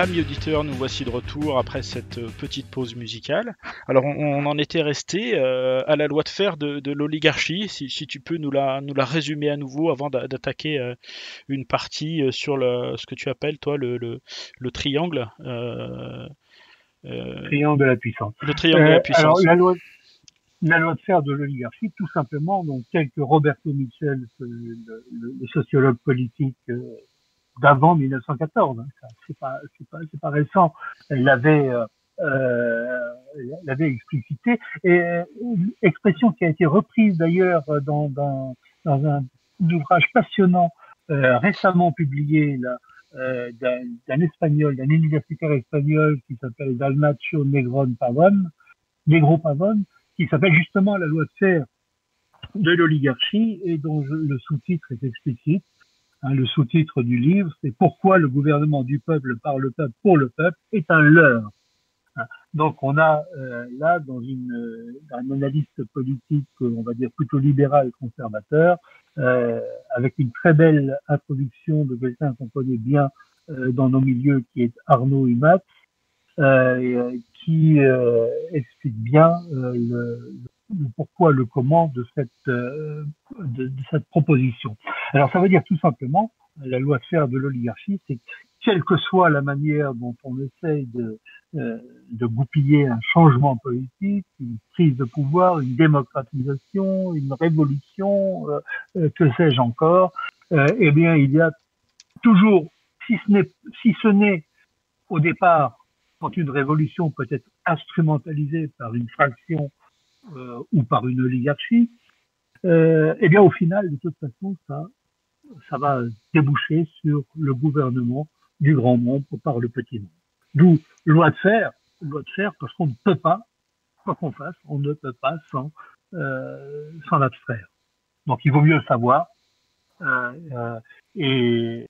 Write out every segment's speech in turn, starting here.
Amis auditeurs, nous voici de retour après cette petite pause musicale. Alors on en était resté à la loi de fer de l'oligarchie. Si tu peux nous la résumer à nouveau avant d'attaquer une partie sur ce que tu appelles toi le triangle, Triangle de la puissance. le triangle de la Alors, puissance. la loi de fer de l'oligarchie, tout simplement, donc, tel que Roberto Mitchell, le sociologue politique d'avant 1914, hein, c'est pas récent, l'avait l'avait explicité, et une expression qui a été reprise d'ailleurs dans un ouvrage passionnant récemment publié là, d'un espagnol, d'un universitaire espagnol qui s'appelle Dalmacio Negro Pavón, qui s'appelle justement La loi de fer de l'oligarchie et dont le sous-titre est explicite. Hein, le sous-titre du livre, c'est Pourquoi le gouvernement du peuple, par le peuple, pour le peuple est un leurre. Hein. Donc on a là dans un analyste politique, on va dire plutôt libéral conservateur, avec une très belle introduction de quelqu'un qu'on connaît bien dans nos milieux, qui est Arnaud Humat, qui explique bien le pourquoi, le comment de cette proposition. Alors ça veut dire tout simplement, la loi de fer de l'oligarchie, c'est que quelle que soit la manière dont on essaye de goupiller un changement politique, une prise de pouvoir, une démocratisation, une révolution, que sais-je encore, eh bien il y a toujours, si ce n'est au départ, quand une révolution peut être instrumentalisée par une fraction ou par une oligarchie, eh bien au final, de toute façon, ça va déboucher sur le gouvernement du grand nombre par le petit nombre. D'où loi de fer, parce qu'on ne peut pas, quoi qu'on fasse, on ne peut pas sans l'abstraire. Donc il vaut mieux le savoir et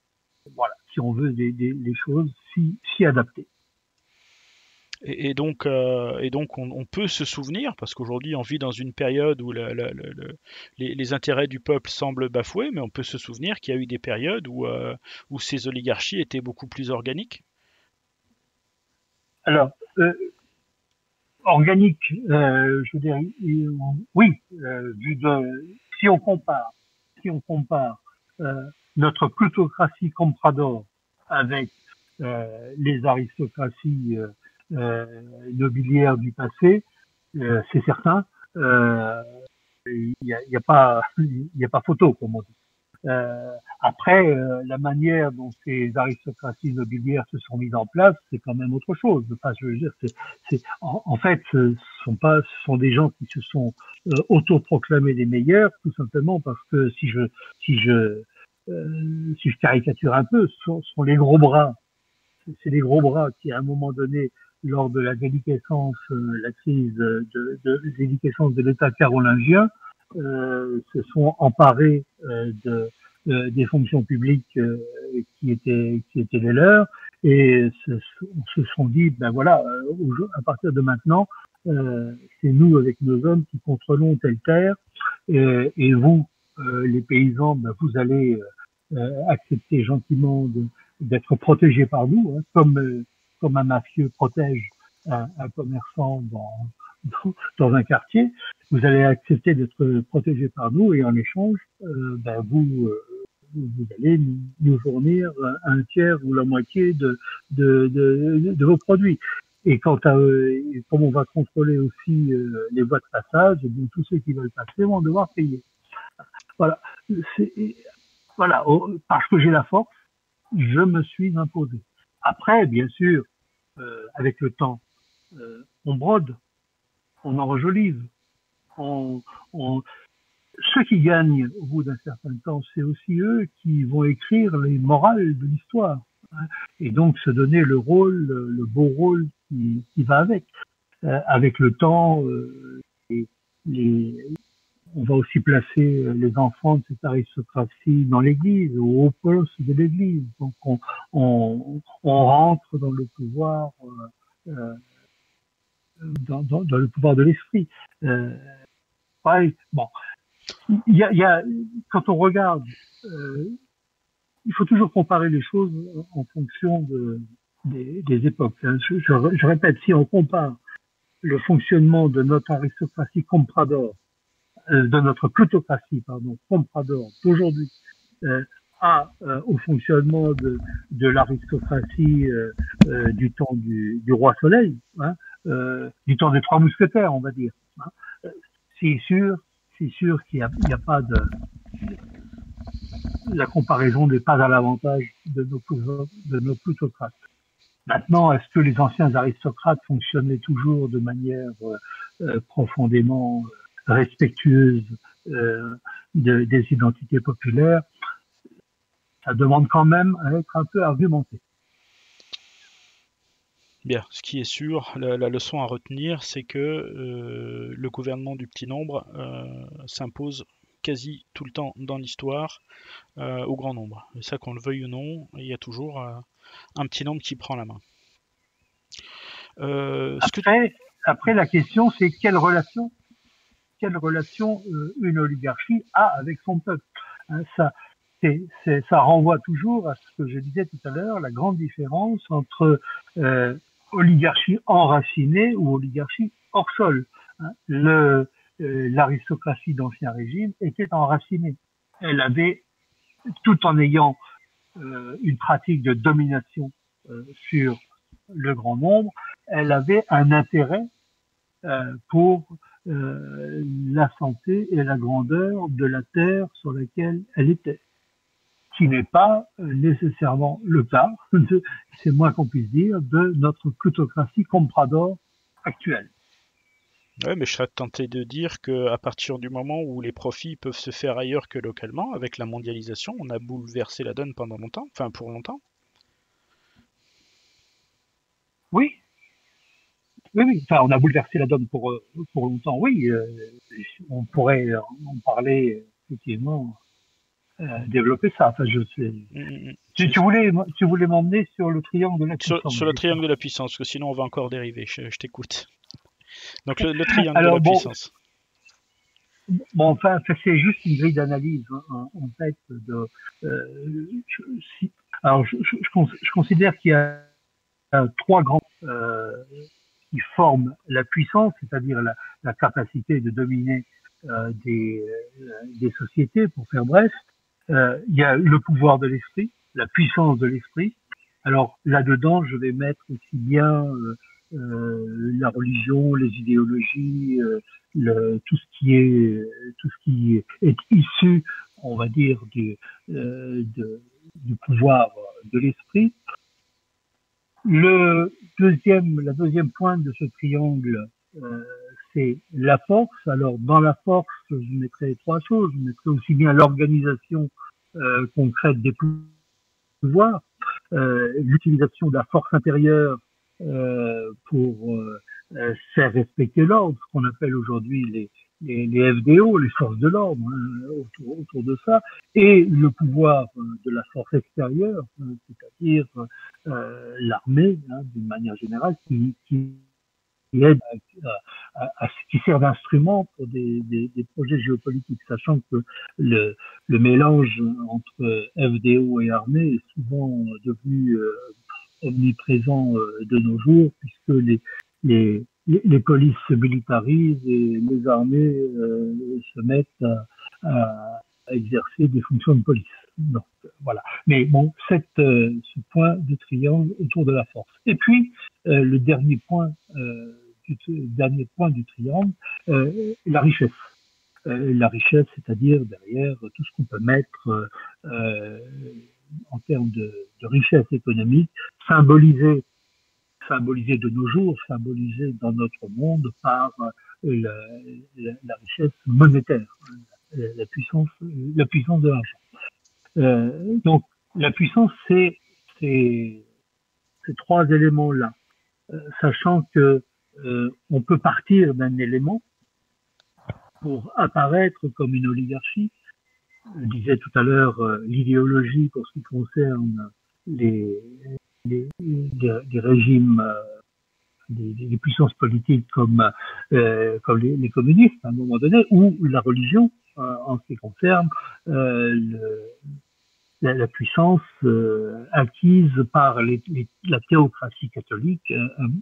voilà, si on veut des choses si adaptées. Et donc on peut se souvenir, parce qu'aujourd'hui on vit dans une période où les intérêts du peuple semblent bafoués, mais on peut se souvenir qu'il y a eu des périodes où ces oligarchies étaient beaucoup plus organiques. Alors, organique, je veux dire, oui, si on compare notre plutocratie comprador avec les aristocraties nobiliaires du passé, c'est certain, euh, il y a pas photo, comme on dit. Après, la manière dont ces aristocraties nobiliaires se sont mises en place, c'est quand même autre chose. Enfin, je veux dire, en fait, ce sont des gens qui se sont autoproclamés les meilleurs, tout simplement parce que si je caricature un peu, ce sont les gros bras. C'est les gros bras qui, à un moment donné, lors de la déliquescence, la crise de déliquescence de l'État carolingien, se sont emparés des fonctions publiques qui étaient les leurs et se sont dit ben voilà, à partir de maintenant, c'est nous avec nos hommes qui contrôlons telle terre et vous, les paysans, ben, vous allez accepter gentiment d'être protégés par nous, hein, comme un mafieux protège un commerçant dans un quartier. Vous allez accepter d'être protégé par nous et en échange, ben vous allez nous fournir un tiers ou la moitié de vos produits. Et comme on va contrôler aussi les voies de passage, et bien, tous ceux qui veulent passer vont devoir payer. Voilà. C'est, voilà. Parce que j'ai la force, je me suis imposé. Après, bien sûr, avec le temps, on brode, on enjolive, on, on, ceux qui gagnent au bout d'un certain temps, c'est aussi eux qui vont écrire les morales de l'histoire, hein, et donc se donner le beau rôle qui va avec. Avec le temps, les, les, on va aussi placer les enfants de cette aristocratie dans l'Église, au haut poste de l'Église. Donc on rentre dans le pouvoir, dans le pouvoir de l'esprit. Euh, pareil, bon, quand on regarde, il faut toujours comparer les choses en fonction des époques. Je répète, si on compare le fonctionnement de notre aristocratie comprador, de notre plutocratie, pardon, comprador d'aujourd'hui, euh, au fonctionnement de l'aristocratie du temps du roi Soleil, hein, du temps des trois mousquetaires, on va dire. Hein. C'est sûr, qu'il n'y a pas de la comparaison n'est pas à l'avantage de nos plutocrates. Maintenant, est-ce que les anciens aristocrates fonctionnaient toujours de manière profondément respectueuse des identités populaires? Ça demande quand même à être un peu argumenté. Bien, ce qui est sûr, la leçon à retenir, c'est que le gouvernement du petit nombre s'impose quasi tout le temps dans l'histoire au grand nombre. Et ça, qu'on le veuille ou non, il y a toujours un petit nombre qui prend la main. Après, la question, c'est quelle relation une oligarchie a avec son peuple. Hein, ça renvoie toujours à ce que je disais tout à l'heure, la grande différence entre oligarchie enracinée ou oligarchie hors sol. Hein. L'aristocratie d'Ancien Régime était enracinée. Elle avait, tout en ayant une pratique de domination sur le grand nombre, elle avait un intérêt pour la santé et la grandeur de la terre sur laquelle elle était, qui n'est pas nécessairement le cas, c'est moins qu'on puisse dire, de notre plutocratie comprador actuelle. Ouais, mais je serais tenté de dire qu'à partir du moment où les profits peuvent se faire ailleurs que localement, avec la mondialisation, on a bouleversé la donne pendant longtemps, enfin pour longtemps. Oui, enfin, on a bouleversé la donne pour longtemps, oui. On pourrait en parler, effectivement, développer ça. Enfin, je sais. Tu voulais m'emmener sur le triangle de la puissance. Sur le triangle de la puissance, parce que sinon on va encore dériver. Je t'écoute. Donc le triangle de la puissance. Bon, enfin, c'est juste une grille d'analyse, hein, en fait. Je considère qu'il y a trois grands qui forment la puissance, c'est-à-dire la capacité de dominer des sociétés, pour faire bref. Il y a le pouvoir de l'esprit, la puissance de l'esprit. Alors là-dedans, je vais mettre aussi bien la religion, les idéologies, tout ce qui est issu, on va dire, du pouvoir de l'esprit. La deuxième pointe de ce triangle, c'est la force. Alors, dans la force, je mettrai trois choses. Je mettrai aussi bien l'organisation concrète des pouvoirs, l'utilisation de la force intérieure pour faire respecter l'ordre, ce qu'on appelle aujourd'hui les FDO, les forces de l'ordre, hein, autour de ça, et le pouvoir de la force extérieure, c'est-à-dire l'armée, hein, d'une manière générale, qui aide qui sert d'instrument pour des projets géopolitiques, sachant que le mélange entre FDO et armée est souvent devenu omniprésent de nos jours, puisque les polices se militarisent et les armées se mettent à exercer des fonctions de police. Donc voilà. Mais bon, ce point de triangle autour de la force. Et puis le dernier point du triangle, la richesse. La richesse, c'est-à-dire derrière tout ce qu'on peut mettre en termes de richesse économique, symbolisée de nos jours, symbolisée dans notre monde par la richesse monétaire, la puissance de l'argent. Donc la puissance, c'est ces trois éléments-là, sachant que on peut partir d'un élément pour apparaître comme une oligarchie. Je disais tout à l'heure l'idéologie pour ce qui concerne les régimes, des puissances politiques comme les communistes à un moment donné, ou la religion en ce qui concerne la puissance acquise par la théocratie catholique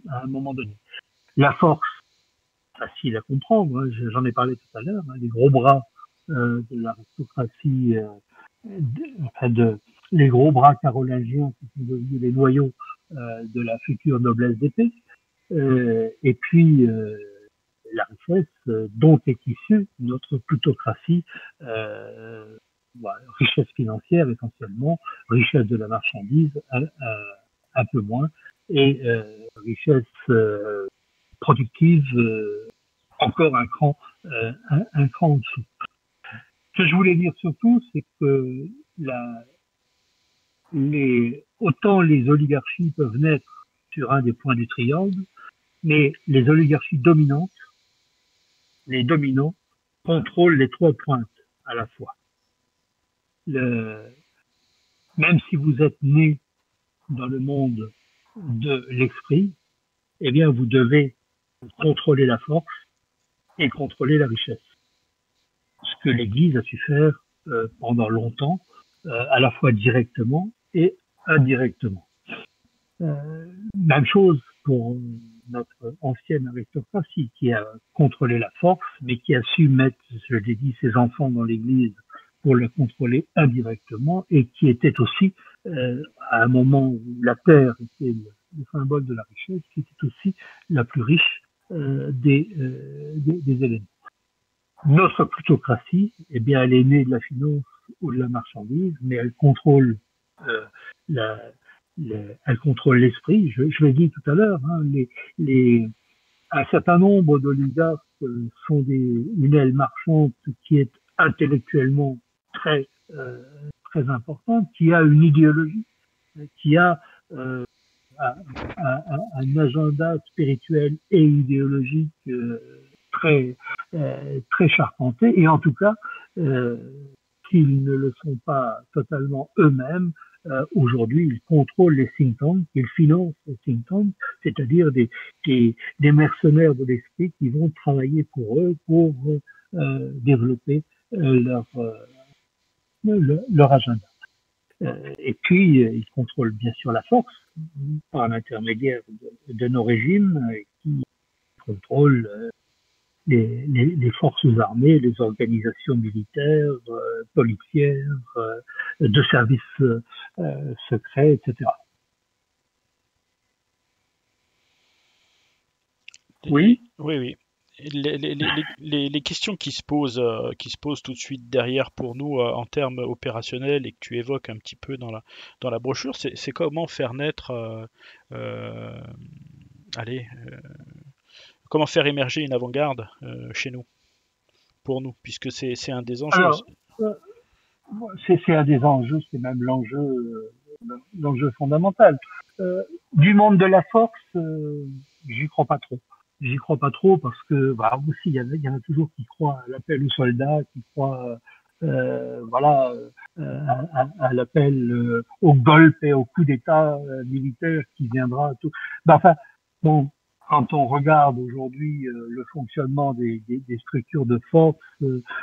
à un moment donné. La force, facile à comprendre, hein, j'en ai parlé tout à l'heure, hein, les gros bras de l'aristocratie, les gros bras carolingiens qui sont devenus les noyaux de la future noblesse d'épée, et puis la richesse dont est issue notre plutocratie, voilà, richesse financière essentiellement, richesse de la marchandise un peu moins, et richesse productive encore un cran en dessous. Ce que je voulais dire surtout, c'est que autant les oligarchies peuvent naître sur un des points du triangle, mais les oligarchies dominantes, les dominants, contrôlent les trois pointes à la fois. Même si vous êtes né dans le monde de l'esprit, eh bien, vous devez contrôler la force et contrôler la richesse. Ce que l'Église a su faire pendant longtemps, à la fois directement et indirectement. Même chose pour notre ancienne aristocratie qui a contrôlé la force, mais qui a su mettre, je l'ai dit, ses enfants dans l'Église pour la contrôler indirectement, et qui était aussi, à un moment où la terre était le symbole de la richesse, qui était aussi la plus riche des éléments. Notre plutocratie, eh bien, elle est née de la finance ou de la marchandise, mais elle contrôle elle contrôle l'esprit. Je l'ai dit tout à l'heure, hein, un certain nombre d'oligarques sont une aile marchande qui est intellectuellement très très importante, qui a une idéologie, qui a un agenda spirituel et idéologique très très charpenté, et en tout cas s'ils ne le sont pas totalement eux-mêmes, aujourd'hui ils contrôlent les think tanks, ils financent les think tanks, c'est-à-dire des mercenaires de l'esprit qui vont travailler pour eux pour développer leur agenda. Et puis ils contrôlent bien sûr la force par l'intermédiaire de nos régimes qui contrôlent les forces armées, les organisations militaires, policières, de services secrets, etc. Oui. Oui. Les questions qui se posent tout de suite derrière pour nous en termes opérationnels et que tu évoques un petit peu dans la brochure, c'est comment faire naître, allez, comment faire émerger une avant-garde chez nous, pour nous, puisque c'est un des enjeux. Alors, c'est un des enjeux, c'est même l'enjeu fondamental. Du monde de la force, j'y crois pas trop. J'y crois pas trop parce que, bah, aussi, il y en a toujours qui croient à l'appel aux soldats, qui croient, voilà, à l'appel au golpe et au coup d'État militaire qui viendra. Tout. Ben, enfin, bon, quand on regarde aujourd'hui le fonctionnement des structures de force,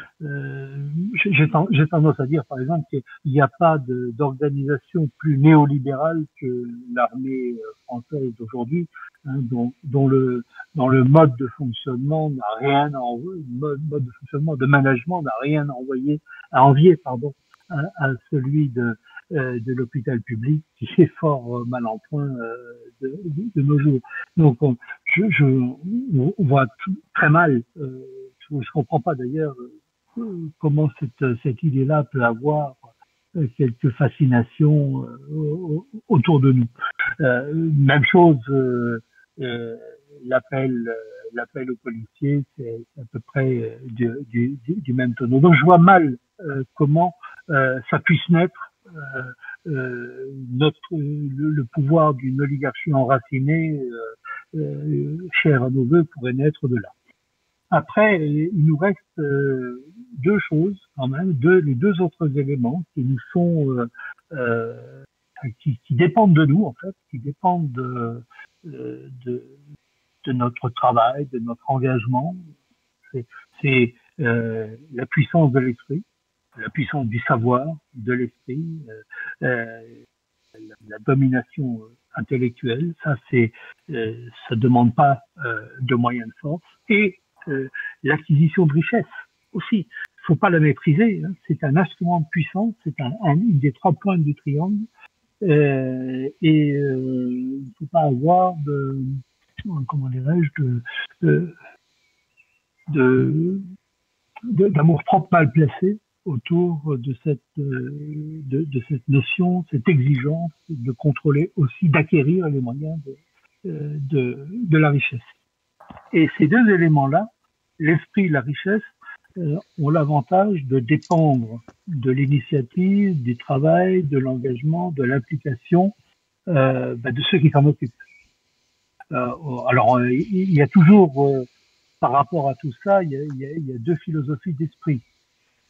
j'ai tendance à dire, par exemple, qu'il n'y a pas d'organisation plus néolibérale que l'armée française d'aujourd'hui, hein, dont le mode de fonctionnement n'a rien à envoyer, mode de fonctionnement de management n'a rien à envier, pardon, à celui de l'hôpital public qui est fort mal en point de nos jours. Donc on voit très mal, je comprends pas d'ailleurs comment cette idée-là peut avoir quelques fascinations autour de nous. Même chose, l'appel aux policiers, c'est à peu près du même tonneau. Donc je vois mal comment ça puisse naître, le pouvoir d'une oligarchie enracinée, chère à nos voeux, pourrait naître de là. Après, il nous reste deux choses quand même, les deux autres éléments qui nous sont qui dépendent de nous en fait, qui dépendent de notre travail, de notre engagement. C'est la puissance de l'esprit. la puissance du savoir, de l'esprit, euh, la domination intellectuelle. Ça demande pas de moyens de force, et l'acquisition de richesses aussi. Il faut pas la mépriser. Hein. C'est un instrument de puissance, c'est une des 3 pointes du triangle. Il ne faut pas avoir comment dirais-je, d'amour propre mal placé autour de cette notion, cette exigence de contrôler aussi, d'acquérir les moyens de la richesse. Et ces 2 éléments-là, l'esprit et la richesse, ont l'avantage de dépendre de l'initiative, du travail, de l'engagement, de l'implication de ceux qui s'en occupent. Alors, il y a toujours, par rapport à tout ça, il y a 2 philosophies d'esprit.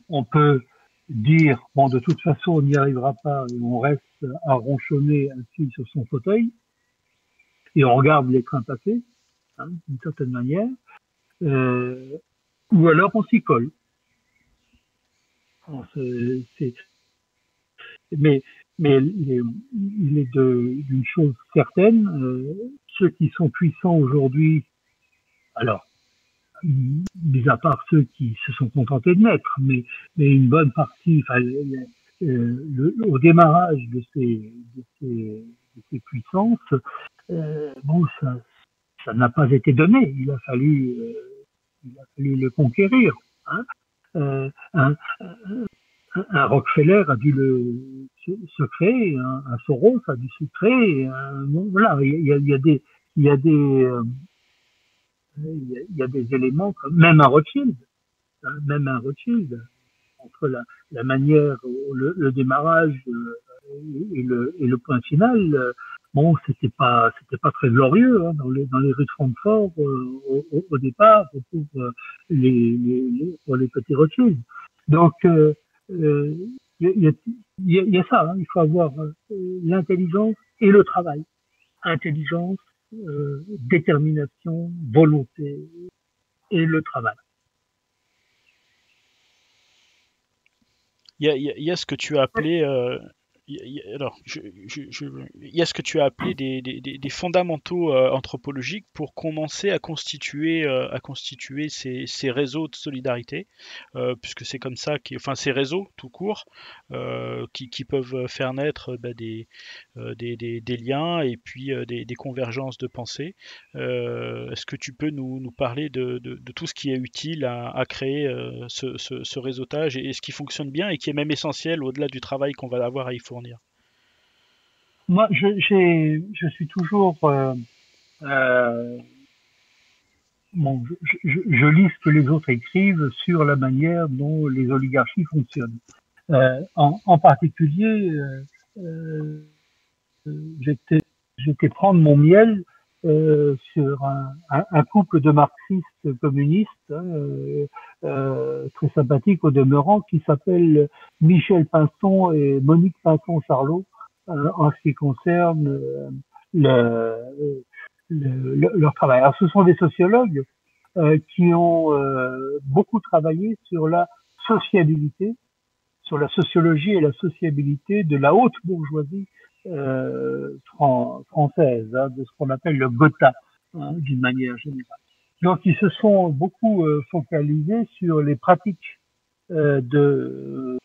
On peut dire, bon, de toute façon, on n'y arrivera pas et on reste à ronchonner assis sur son fauteuil et on regarde les trains passer, hein, d'une certaine manière, ou alors on s'y colle. Mais il est d'une chose certaine, ceux qui sont puissants aujourd'hui, alors, mis à part ceux qui se sont contentés de naître, mais une bonne partie, enfin, au démarrage de ces puissances, bon, ça n'a pas été donné. Il a fallu le conquérir. Hein. Un Rockefeller a dû se créer, un Soros a dû se créer. Voilà, il y a des éléments, même un Rothschild, entre la manière, le démarrage et le point final. Bon, c'était pas très glorieux hein, dans les rues de Francfort au départ pour les petits Rothschild. Donc il y a ça, hein, il faut avoir l'intelligence et le travail. Intelligence, détermination, volonté et le travail. Il y a ce que tu as appelé il y a ce que tu as appelé des fondamentaux anthropologiques pour commencer à constituer ces réseaux de solidarité, puisque c'est comme ça, enfin ces réseaux tout court, qui peuvent faire naître des liens et puis des convergences de pensée. Est-ce que tu peux nous parler de tout ce qui est utile à créer ce réseautage et ce qui fonctionne bien et qui est même essentiel au-delà du travail qu'on va avoir à y fournir? Moi, je suis toujours bon, je lis ce que les autres écrivent sur la manière dont les oligarchies fonctionnent. En particulier, euh, j'étais prendre mon miel sur un couple de marxistes communistes très sympathiques au demeurant, qui s'appellent Michel Pinson et Monique Pinson-Charlot, en ce qui concerne leur travail. Alors, ce sont des sociologues qui ont beaucoup travaillé sur la sociabilité, sur la sociologie et la sociabilité de la haute bourgeoisie française, hein, de ce qu'on appelle le Gotha, hein, d'une manière générale. Donc, ils se sont beaucoup focalisés sur les pratiques de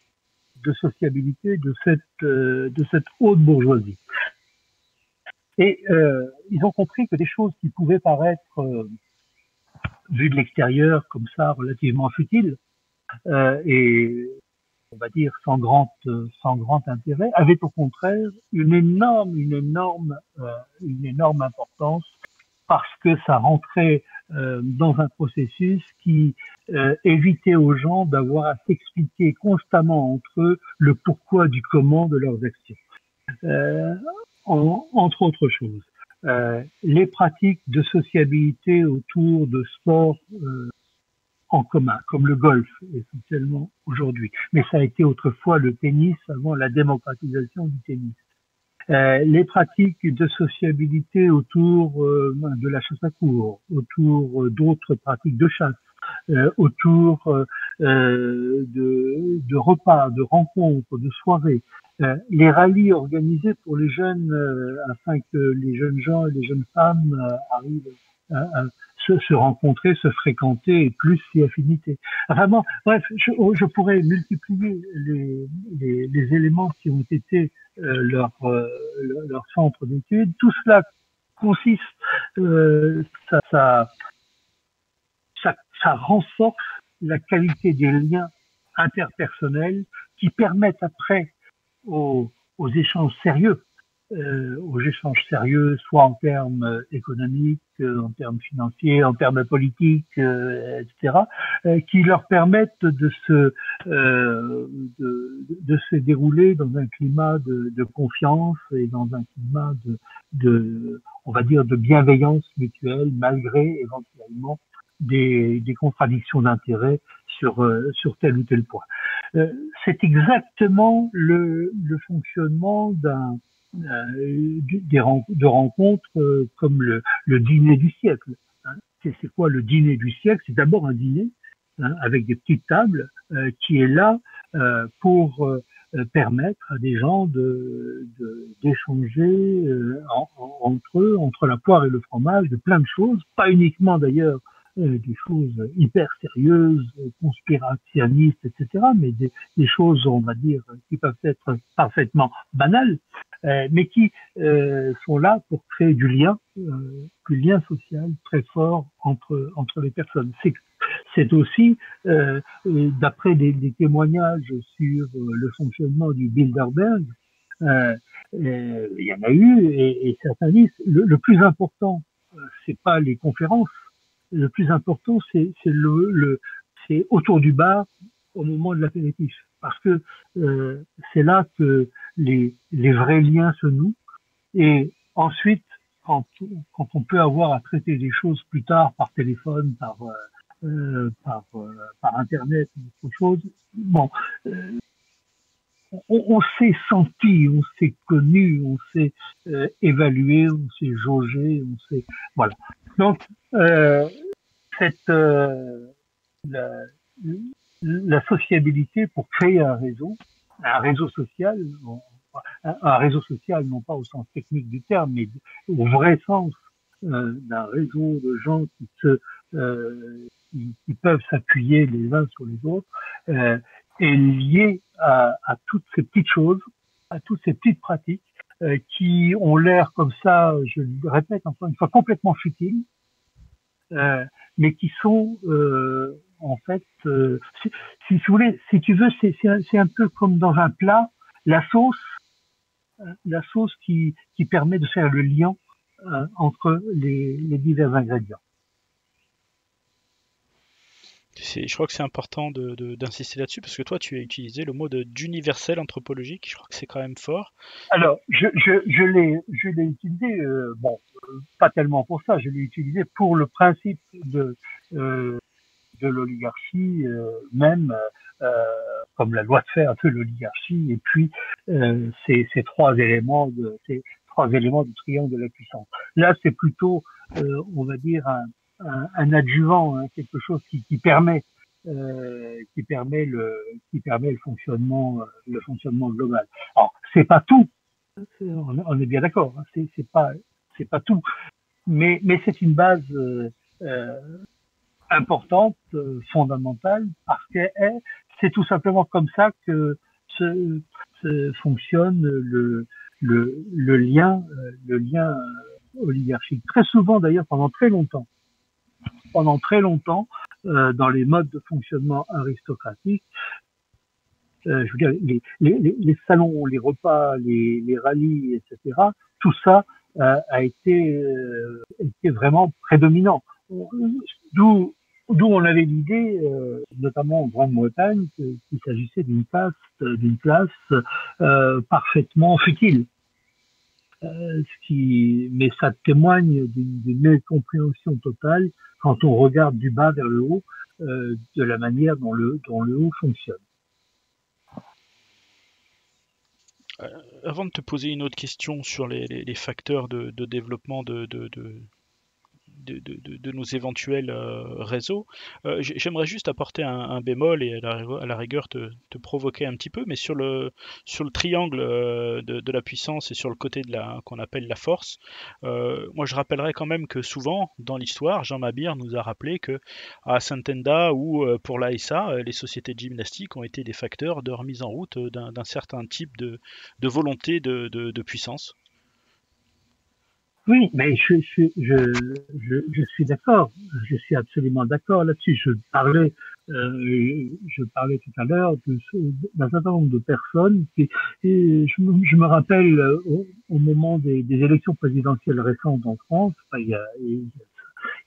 sociabilité de cette haute bourgeoisie. Et ils ont compris que des choses qui pouvaient paraître, vues de l'extérieur, comme ça, relativement futiles, et on va dire sans grand intérêt, avaient au contraire une énorme importance, parce que ça rentrait dans un processus qui évitait aux gens d'avoir à s'expliquer constamment entre eux le pourquoi du comment de leurs actions. Entre autres choses, les pratiques de sociabilité autour de sports en commun, comme le golf essentiellement aujourd'hui. Mais ça a été autrefois le tennis avant la démocratisation du tennis. Les pratiques de sociabilité autour de la chasse à courre, autour d'autres pratiques de chasse, autour de repas, de rencontres, de soirées, les rallyes organisés pour les jeunes afin que les jeunes gens et les jeunes femmes arrivent à se rencontrer, se fréquenter et plus s'y affiner. Enfin bon, bref, je pourrais multiplier les éléments qui ont été leur centre d'étude. Tout cela consiste, ça, ça, ça renforce la qualité des liens interpersonnels qui permettent après aux échanges sérieux, soit en termes économiques, en termes financiers, en termes politiques, etc., qui leur permettent de se dérouler dans un climat de confiance et dans un climat on va dire, de bienveillance mutuelle, malgré éventuellement des contradictions d'intérêt sur tel ou tel point. C'est exactement le fonctionnement de rencontres comme le dîner du siècle. Hein. C'est quoi le dîner du siècle? C'est d'abord un dîner avec des petites tables qui est là pour permettre à des gens d'échanger entre eux, entre la poire et le fromage, de plein de choses, pas uniquement d'ailleurs des choses hyper sérieuses, conspirationnistes, etc., mais des choses, on va dire, qui peuvent être parfaitement banales, mais qui sont là pour créer du lien social très fort entre les personnes. C'est aussi, d'après des témoignages sur le fonctionnement du Bilderberg, il y en a eu, et certains disent le plus important, c'est pas les conférences, le plus important, c'est autour du bar au moment de l'apéritif, parce que c'est là que les vrais liens se nouent. Et ensuite, quand on peut avoir à traiter des choses plus tard par téléphone, par internet, ou autre chose, bon, on s'est senti, on s'est connu, on s'est évalué, on s'est jaugé, on s'est voilà. Donc cette la, la sociabilité pour créer un réseau social, un réseau social non pas au sens technique du terme, mais au vrai sens d'un réseau de gens qui peuvent s'appuyer les uns sur les autres, est lié à toutes ces petites choses, à toutes ces petites pratiques qui ont l'air comme ça, je le répète encore une fois, complètement futiles, mais qui sont en fait, si tu voulais, si tu veux, c'est un peu comme dans un plat, la sauce, la sauce qui permet de faire le lien entre les divers ingrédients. Je crois que c'est important d'insister là-dessus parce que toi, tu as utilisé le mot d'universel anthropologique. Je crois que c'est quand même fort. Alors, je l'ai utilisé, bon, pas tellement pour ça, je l'ai utilisé pour le principe euh, de l'oligarchie, même comme la loi de fer de l'oligarchie, et puis ces trois éléments du triangle de la puissance. Là, c'est plutôt, on va dire, un adjuvant, hein, quelque chose qui permet qui permet le fonctionnement global. Alors, c'est pas tout, on est bien d'accord, hein, c'est pas tout, mais c'est une base euh, importante, fondamentale, parce que c'est tout simplement comme ça que fonctionne le lien oligarchique. Très souvent, d'ailleurs, pendant très longtemps, dans les modes de fonctionnement aristocratiques, je veux dire, les salons, les repas, les rallyes, etc., tout ça été vraiment prédominant. D'où on avait l'idée, notamment en Grande-Bretagne, qu'il s'agissait d'une classe parfaitement futile. Mais ça témoigne d'une mécompréhension totale quand on regarde du bas vers le haut de la manière dont le haut fonctionne. Avant de te poser une autre question sur les facteurs de développement de nos éventuels réseaux. J'aimerais juste apporter un bémol et à la rigueur te provoquer un petit peu, mais sur le triangle de la puissance et sur le côté de la qu'on appelle la force, moi je rappellerai quand même que souvent dans l'histoire, Jean Mabir nous a rappelé que à Saint-Enda ou pour l'ASA, les sociétés de gymnastique ont été des facteurs de remise en route d'un certain type de volonté de puissance. Oui, mais je suis d'accord. Je suis absolument d'accord là-dessus. Je parlais tout à l'heure d'un certain nombre de personnes et je me rappelle au moment des élections présidentielles récentes en France, enfin, il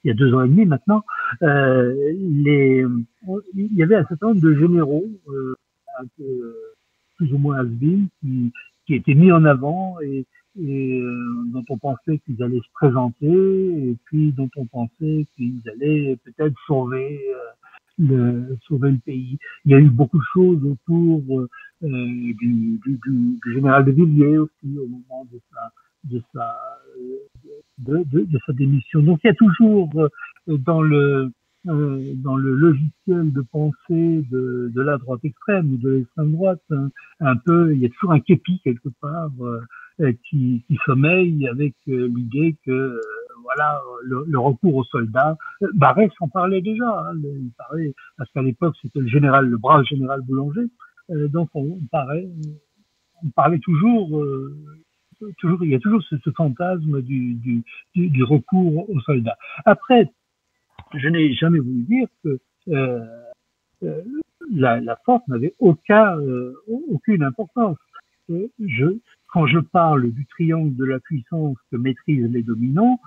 y a 2 ans et demi maintenant, il y avait un certain nombre de généraux, un peu, plus ou moins has-been, qui étaient mis en avant et dont on pensait qu'ils allaient se présenter et puis dont on pensait qu'ils allaient peut-être sauver le pays. Il y a eu beaucoup de choses autour du général de Villiers aussi au moment de sa, de sa démission. Donc il y a toujours dans dans le logiciel de pensée de la droite extrême ou de l'extrême droite, un peu, il y a toujours un képi quelque part qui sommeille avec l'idée que voilà le recours aux soldats. Barrès en parlait déjà, hein, il parlait parce qu'à l'époque c'était le brave général Boulanger, donc on parlait toujours. Il y a toujours ce fantasme du recours aux soldats. Après, je n'ai jamais voulu dire que euh, euh, la force n'avait aucune importance. Je, quand je parle du triangle de la puissance que maîtrisent les dominants,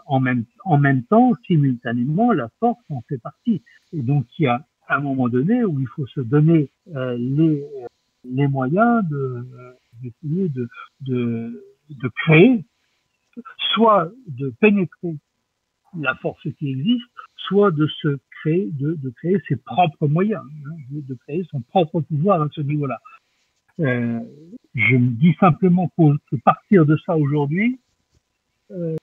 en même temps, simultanément, la force en fait partie. Et donc, il y a un moment donné où il faut se donner les moyens d'essayer de créer, soit de pénétrer la force qui existe, soit de se créer, de créer ses propres moyens, hein, de créer son propre pouvoir à ce niveau-là. Euh, je me dis simplement que partir de ça aujourd'hui, euh,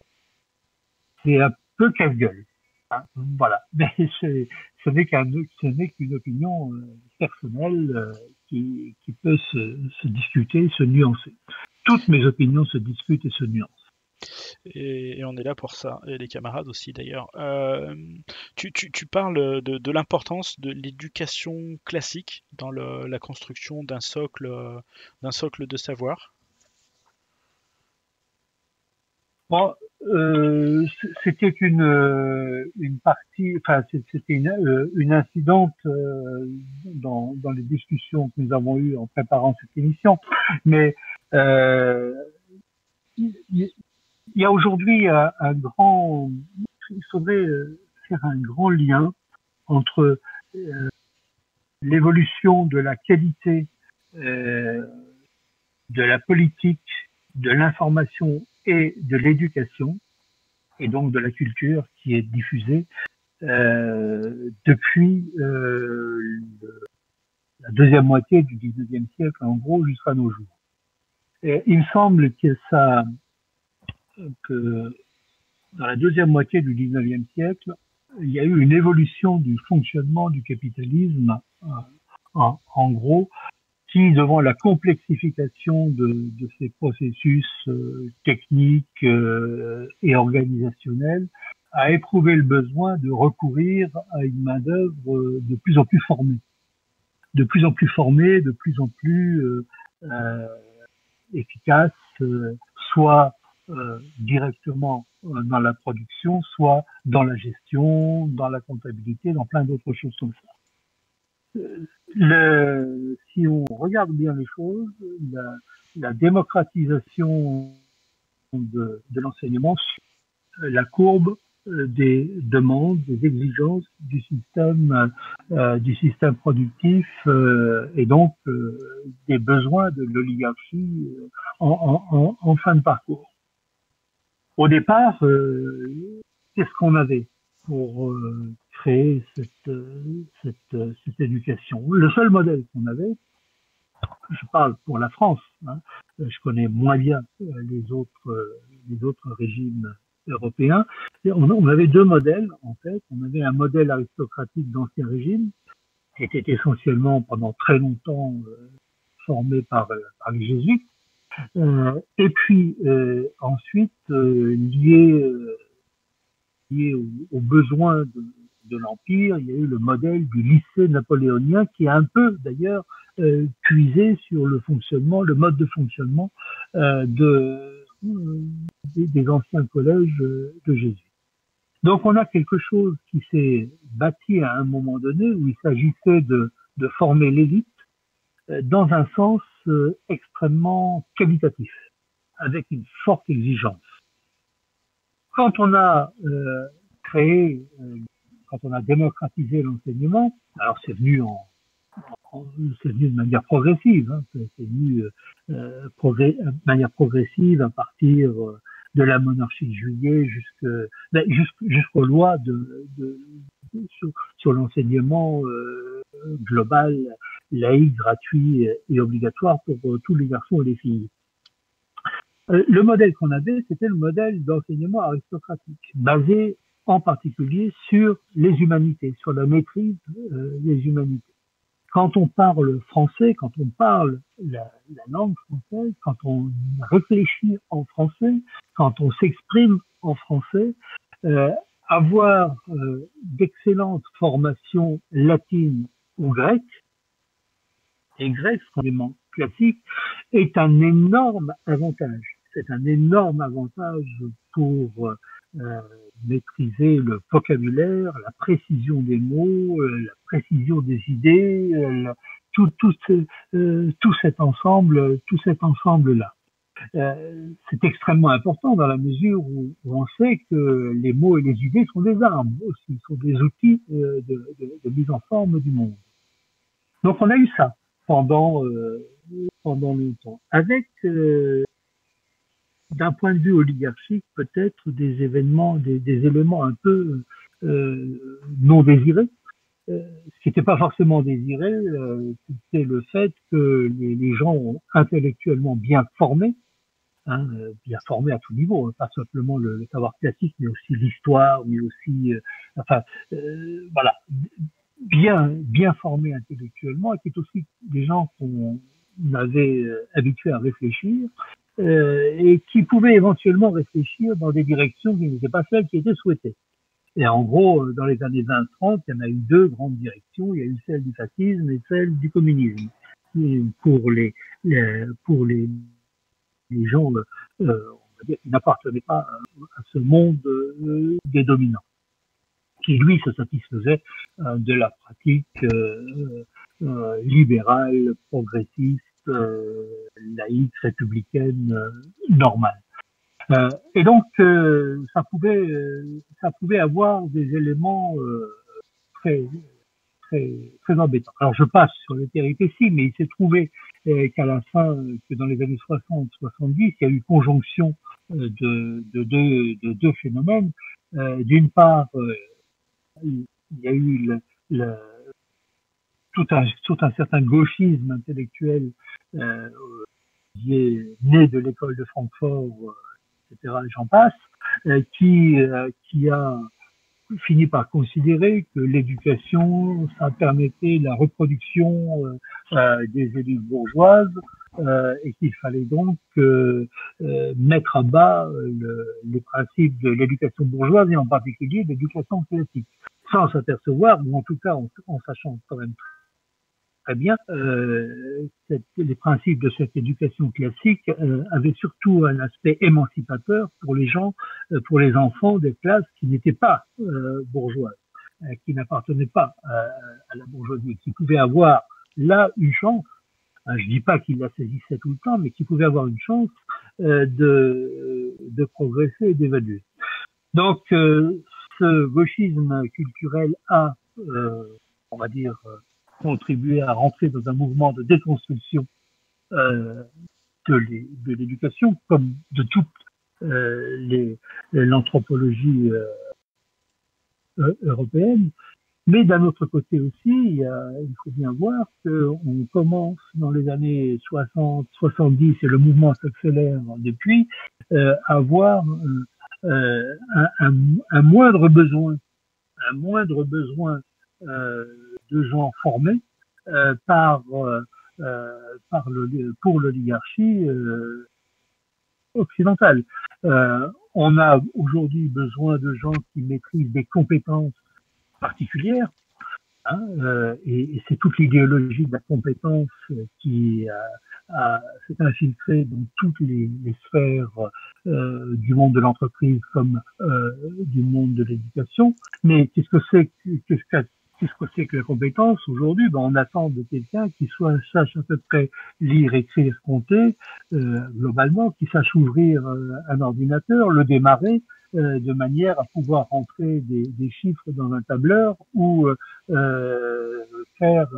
c'est un peu casse-gueule. Hein, voilà. Mais ce n'est qu'une opinion personnelle qui peut se discuter, se nuancer. Toutes mes opinions se discutent et se nuancent. Et on est là pour ça, et les camarades aussi d'ailleurs. Tu parles de l'importance de l'éducation classique dans la construction d'un socle de savoir. Bon, c'était une partie, enfin c'était une incidente dans les discussions que nous avons eues en préparant cette émission. Mais euh, il y a aujourd'hui il faudrait faire un grand lien entre l'évolution de la qualité euh, de la politique, de l'information et de l'éducation, et donc de la culture qui est diffusée depuis la deuxième moitié du 19e siècle, en gros, jusqu'à nos jours. Et il me semble que dans la deuxième moitié du 19e siècle, il y a eu une évolution du fonctionnement du capitalisme, en gros, qui, devant la complexification de ces processus techniques et organisationnels, a éprouvé le besoin de recourir à une main-d'œuvre de plus en plus formée, de plus en plus euh, efficace, soit directement dans la production, soit dans la gestion, dans la comptabilité, dans plein d'autres choses comme ça. Si on regarde bien les choses, la démocratisation de l'enseignement, la courbe des demandes, des exigences du système productif et donc des besoins de l'oligarchie en fin de parcours. Au départ, qu'est-ce qu'on avait pour créer cette éducation? Le seul modèle qu'on avait, je parle pour la France, hein, je connais moins bien les autres régimes européens. On avait deux modèles, en fait. On avait un modèle aristocratique d'Ancien Régime, qui était essentiellement pendant très longtemps formé par les jésuites. Et puis ensuite, lié aux besoins de l'Empire, il y a eu le modèle du lycée napoléonien qui a un peu d'ailleurs puisé sur le mode de fonctionnement des anciens collèges de Jésus. Donc on a quelque chose qui s'est bâti à un moment donné où il s'agissait de former l'élite dans un sens extrêmement qualitatif, avec une forte exigence. Quand on a quand on a démocratisé l'enseignement, alors c'est venu de manière progressive, hein, c'est venu de manière progressive à partir de la monarchie de Juillet jusqu'aux lois sur l'enseignement global, laïque, gratuit et obligatoire pour tous les garçons et les filles. Le modèle qu'on avait, c'était le modèle d'enseignement aristocratique, basé en particulier sur les humanités, sur la maîtrise des humanités. Quand on parle français, quand on parle la langue française, quand on réfléchit en français, quand on s'exprime en français, avoir d'excellentes formations latines ou grecques, et grec, vraiment classique, est un énorme avantage. C'est un énorme avantage pour maîtriser le vocabulaire, la précision des mots, la précision des idées, tout cet ensemble-là. C'est extrêmement important dans la mesure où on sait que les mots et les idées sont des armes aussi, sont des outils de mise en forme du monde. Donc on a eu ça pendant longtemps, avec d'un point de vue oligarchique peut-être des éléments un peu non désirés. Ce qui n'était pas forcément désiré, c'était le fait que les gens intellectuellement bien formés, bien formés à tout niveau, pas simplement le savoir classique, mais aussi l'histoire, mais aussi, voilà, bien formés intellectuellement, et qui est aussi des gens qu'on avait habitués à réfléchir, et qui pouvaient éventuellement réfléchir dans des directions qui n'étaient pas celles qui étaient souhaitées. Et en gros, dans les années 20-30, il y en a eu deux grandes directions. Il y a eu celle du fascisme et celle du communisme. Et pour les gens, on va dire, qui n'appartenaient pas à ce monde des dominants, qui lui se satisfaisait de la pratique libérale, progressiste, laïque, républicaine, normale. Et donc, ça pouvait avoir des éléments très embêtants. Alors, je passe sur les péripéties, mais il s'est trouvé qu'à la fin, que dans les années 60-70, il y a eu conjonction de deux phénomènes. D'une part, il y a eu tout un certain gauchisme intellectuel qui est né de l'école de Francfort, etc., et j'en passe, qui a fini par considérer que l'éducation, ça permettait la reproduction des élites bourgeoises, et qu'il fallait donc mettre à bas les principes de l'éducation bourgeoise, et en particulier l'éducation classique, sans s'apercevoir, ou en tout cas en sachant quand même très bien, les principes de cette éducation classique avaient surtout un aspect émancipateur pour les gens, pour les enfants des classes qui n'étaient pas bourgeoises, qui n'appartenaient pas à la bourgeoisie, qui pouvaient avoir là une chance. Je dis pas qu'ils la saisissaient tout le temps, mais qui pouvaient avoir une chance de progresser et d'évoluer. Donc, ce gauchisme culturel a, on va dire, contribué à rentrer dans un mouvement de déconstruction de l'éducation, comme de toute l'anthropologie européenne. Mais d'un autre côté aussi, il faut bien voir qu'on commence dans les années 60, 70, et le mouvement s'accélère depuis, à voir un moindre besoin, un moindre besoin de gens formés par pour l'oligarchie occidentale. On a aujourd'hui besoin de gens qui maîtrisent des compétences particulières. Hein, et c'est toute l'idéologie de la compétence qui s'est infiltrée dans toutes les sphères du monde de l'entreprise comme du monde de l'éducation. Mais qu'est-ce que c'est que la compétence aujourd'hui? On attend de quelqu'un qui sache à peu près lire, écrire, compter, globalement, qui sache ouvrir un ordinateur, le démarrer, de manière à pouvoir rentrer des chiffres dans un tableur ou faire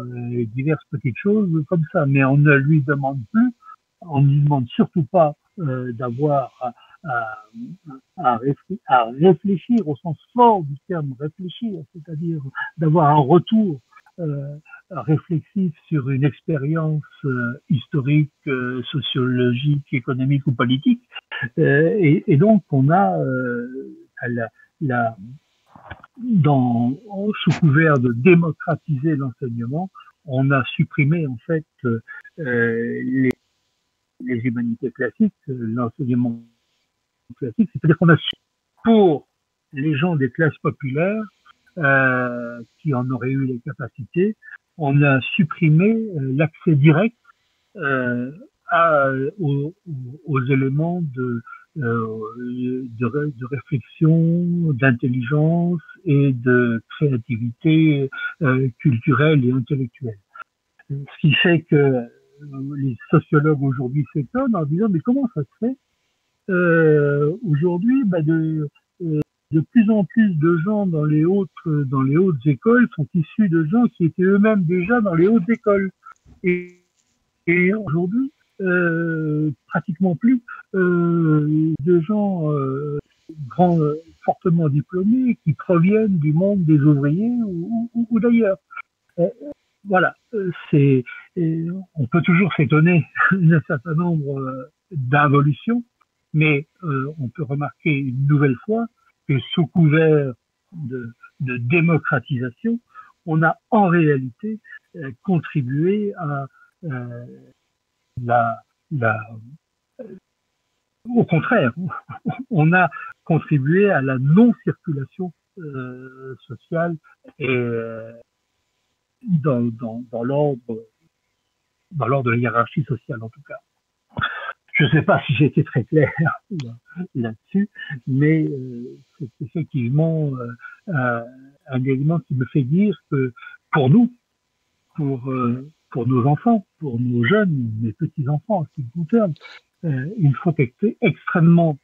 diverses petites choses comme ça. Mais on ne lui demande plus, on ne lui demande surtout pas d'avoir à réfléchir au sens fort du terme réfléchir, c'est-à-dire d'avoir un retour réflexif sur une expérience historique, sociologique, économique ou politique. Et donc on a sous couvert de démocratiser l'enseignement, on a supprimé en fait les humanités classiques, l'enseignement classique, c'est-à-dire qu'on a pour les gens des classes populaires qui en auraient eu les capacités, on a supprimé l'accès direct aux éléments de réflexion, d'intelligence et de créativité culturelle et intellectuelle. Ce qui fait que les sociologues aujourd'hui s'étonnent en disant mais comment ça se fait aujourd'hui de plus en plus de gens dans les hautes écoles sont issus de gens qui étaient eux-mêmes déjà dans les hautes écoles. Et aujourd'hui, pratiquement plus de gens fortement diplômés qui proviennent du monde des ouvriers ou d'ailleurs. Voilà, on peut toujours s'étonner d'un certain nombre d'involutions, mais on peut remarquer une nouvelle fois que sous couvert de démocratisation, on a en réalité contribué à au contraire, on a contribué à la non-circulation sociale et dans l'ordre de la hiérarchie sociale en tout cas. Je ne sais pas si j'ai été très clair là-dessus, mais c'est effectivement un élément qui me fait dire que pour nous, pour nos enfants, pour nos jeunes, mes petits-enfants, en ce qui me concerne, il faut être extrêmement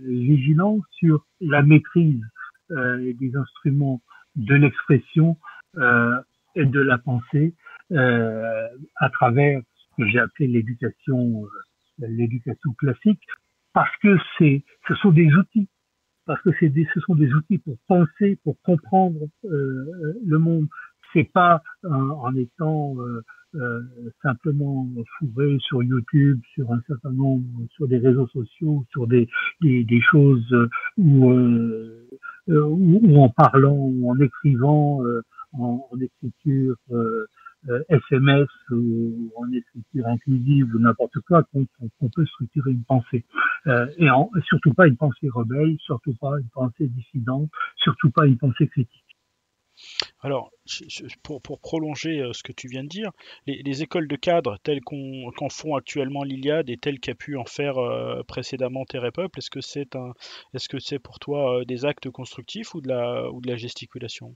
vigilant sur la maîtrise des instruments de l'expression et de la pensée à travers ce que j'ai appelé l'éducation classique, parce que ce sont des outils, ce sont des outils pour penser, pour comprendre le monde. C'est pas en étant simplement fourré sur YouTube, sur un certain nombre, sur des réseaux sociaux, sur des choses ou en parlant ou en écrivant en écriture SMS ou en écriture inclusive ou n'importe quoi qu'on peut structurer une pensée et surtout pas une pensée rebelle, surtout pas une pensée dissidente, surtout pas une pensée critique. Alors, pour prolonger ce que tu viens de dire, les écoles de cadres telles qu'en font actuellement l'Iliade et telles qu'a pu en faire précédemment Terre et Peuple, est-ce que c'est pour toi des actes constructifs ou de la gesticulation?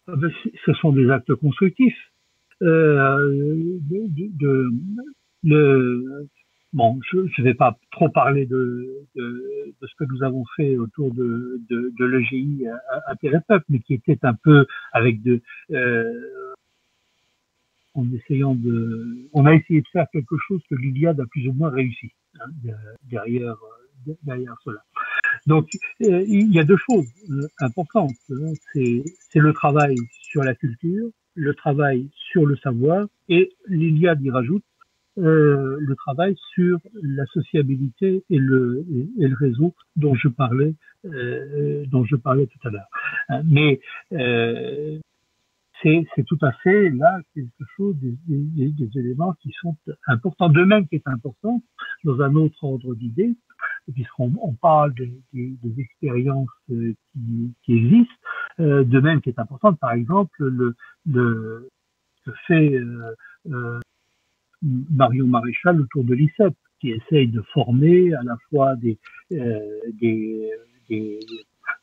Ce sont des actes constructifs. Bon, je ne vais pas trop parler de ce que nous avons fait autour de l'EGI à Terre et Peuple, mais qui était un peu avec on a essayé de faire quelque chose que l'Iliade a plus ou moins réussi hein, derrière cela. Donc il y a deux choses importantes. Hein. C'est le travail sur la culture, le travail sur le savoir, et l'Iliade y rajoute le travail sur la sociabilité et le réseau dont je parlais tout à l'heure. Mais c'est tout à fait là quelque chose des éléments qui sont importants. De même qui est important dans un autre ordre d'idées, puisqu'on parle des expériences qui existent, de même qui est importante, par exemple, le fait Marion Maréchal autour de l'ICEP, qui essaye de former à la fois des, des,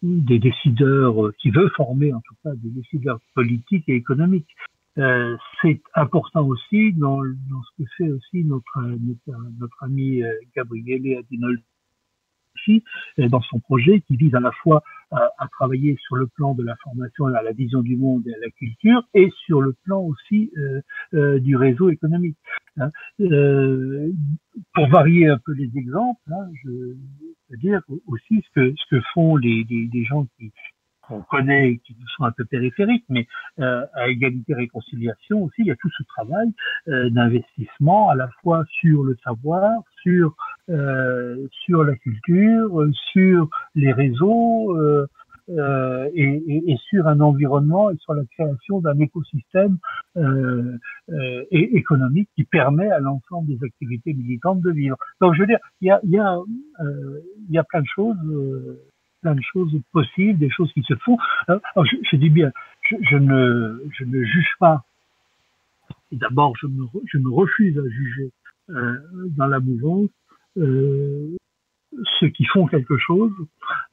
des décideurs, qui veut former en tout cas des décideurs politiques et économiques. C'est important aussi dans ce que fait aussi notre ami Gabriele Adinolfi dans son projet qui vise à la fois à travailler sur le plan de la formation, à la vision du monde et à la culture, et sur le plan aussi du réseau économique. Hein. Pour varier un peu les exemples, hein, je veux dire aussi ce que font des gens qu'on connaît, qui sont un peu périphériques, mais à égalité réconciliation aussi, il y a tout ce travail d'investissement à la fois sur le savoir, sur la culture, sur les réseaux et sur un environnement et sur la création d'un écosystème et économique qui permet à l'ensemble des activités militantes de vivre. Donc je veux dire, il y a plein de choses possibles, des choses qui se font. Alors, je dis bien, je ne juge pas. D'abord, je me refuse à juger dans la mouvance ceux qui font quelque chose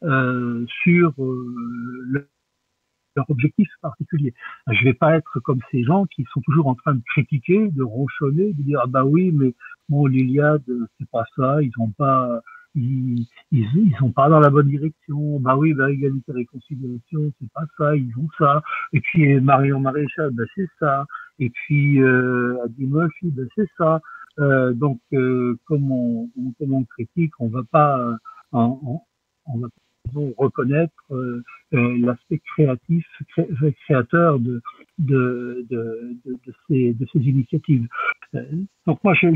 sur leur objectif particulier. Je ne vais pas être comme ces gens qui sont toujours en train de critiquer, de ronchonner, de dire ah bah oui, mais bon l'Iliade c'est pas ça, ils sont pas dans la bonne direction. Bah oui, bah égalité réconciliation, c'est pas ça, ils ont ça. Et puis Marion Maréchal, bah c'est ça. Et puis Adi Murphy, bah c'est ça. Donc comme on critique, on va pas on va reconnaître l'aspect créatif, créateur de ces initiatives. Donc moi, je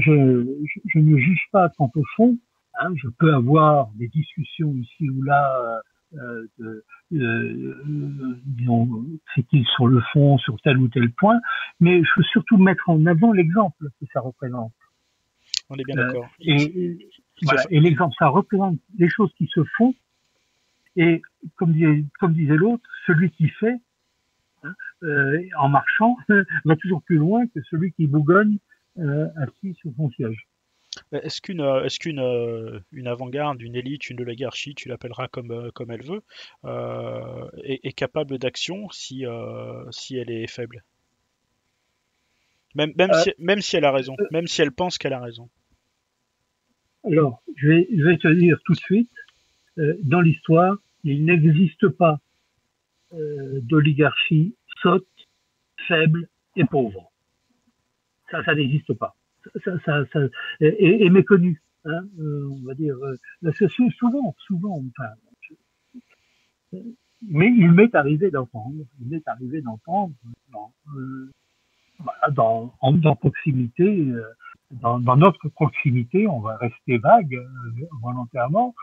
ne juge pas quant au fond. Hein, je peux avoir des discussions ici ou là, disons, critiques sur le fond, sur tel ou tel point, mais je veux surtout mettre en avant l'exemple que ça représente. On est bien d'accord. Voilà, et l'exemple, ça représente les choses qui se font. Et comme disait l'autre, celui qui fait, hein, en marchant, va toujours plus loin que celui qui bougonne assis sur son siège. Est-ce qu'une avant-garde, une élite, une oligarchie, tu l'appelleras comme elle veut, est capable d'action si elle est faible? Même si elle a raison, même si elle pense qu'elle a raison. Alors, je vais te dire tout de suite, dans l'histoire, il n'existe pas d'oligarchie sotte, faible et pauvre. Ça n'existe pas. Ça est méconnu. Hein, on va dire. Souvent. Enfin, mais il m'est arrivé d'entendre. Dans proximité, dans notre proximité, on va rester vague volontairement.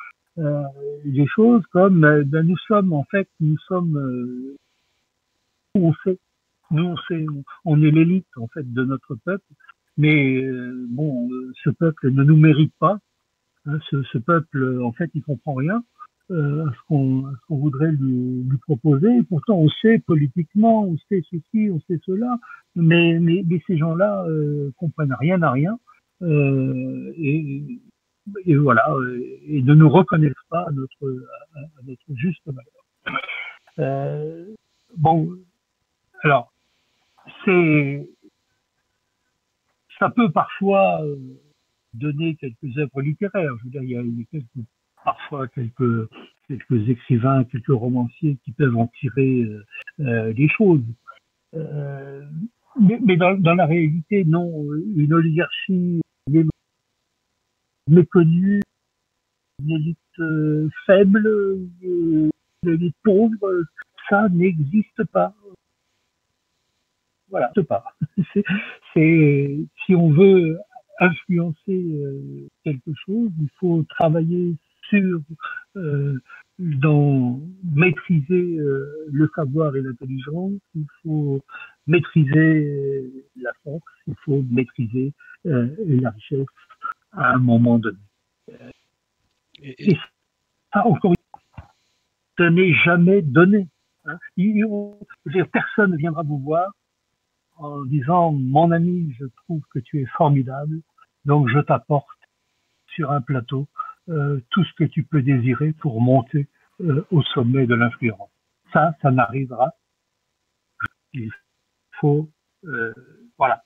Des choses comme ben nous sommes on sait on est l'élite en fait de notre peuple, mais bon ce peuple ne nous mérite pas, hein, ce peuple en fait il comprend rien à ce qu'on voudrait lui proposer, et pourtant on sait politiquement, on sait ceci, on sait cela, mais ces gens-là comprennent rien à rien et voilà, et ne nous reconnaissent pas à notre juste valeur. Bon, alors, ça peut parfois donner quelques œuvres littéraires. Je veux dire, il y a parfois quelques écrivains, quelques romanciers qui peuvent en tirer des choses. Mais dans la réalité, non, une oligarchie méconnue, une élite faible, une élite pauvre, ça n'existe pas. Voilà, pas. Si on veut influencer quelque chose, il faut travailler sur, dans maîtriser le savoir et l'intelligence, il faut maîtriser la force, il faut maîtriser la richesse à un moment donné. Et ça, encore une fois, ce n'est jamais donné. Hein. Personne ne viendra vous voir en disant mon ami, je trouve que tu es formidable, donc je t'apporte sur un plateau tout ce que tu peux désirer pour monter au sommet de l'influence. Ça n'arrivera. Il faut, voilà.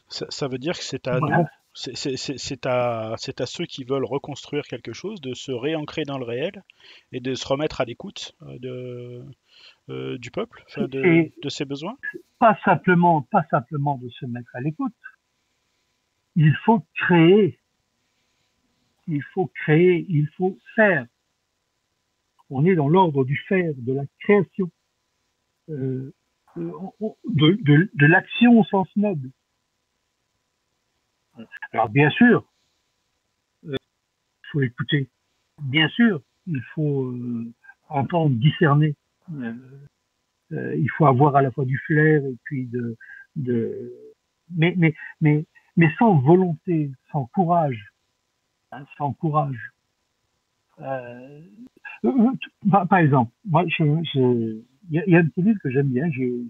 Ça veut dire que c'est à nous, c'est à ceux qui veulent reconstruire quelque chose de se réancrer dans le réel et de se remettre à l'écoute du peuple, enfin de ses besoins. Pas simplement de se mettre à l'écoute. Il faut créer, il faut faire. On est dans l'ordre du faire, de la création, de l'action au sens noble. Alors bien sûr, il faut écouter. Bien sûr, il faut entendre, discerner. Il faut avoir à la fois du flair et puis mais sans volonté, sans courage, hein, sans courage. Par exemple, moi, il y a un petit livre que j'aime bien, j'ai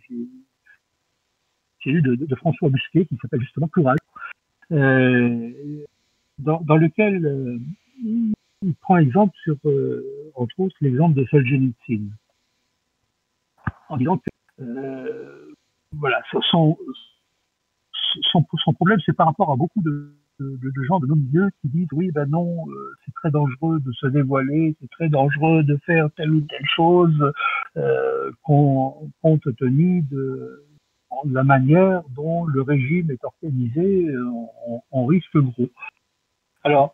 lu de François Busquet qui s'appelle justement Courage, dans lequel il prend exemple sur, entre autres, l'exemple de Solzhenitsyn, en disant que voilà, son problème, c'est par rapport à beaucoup de gens de nos milieux qui disent oui, ben non, c'est très dangereux de se dévoiler, c'est très dangereux de faire telle ou telle chose, compte tenu de la manière dont le régime est organisé, on risque gros. Alors,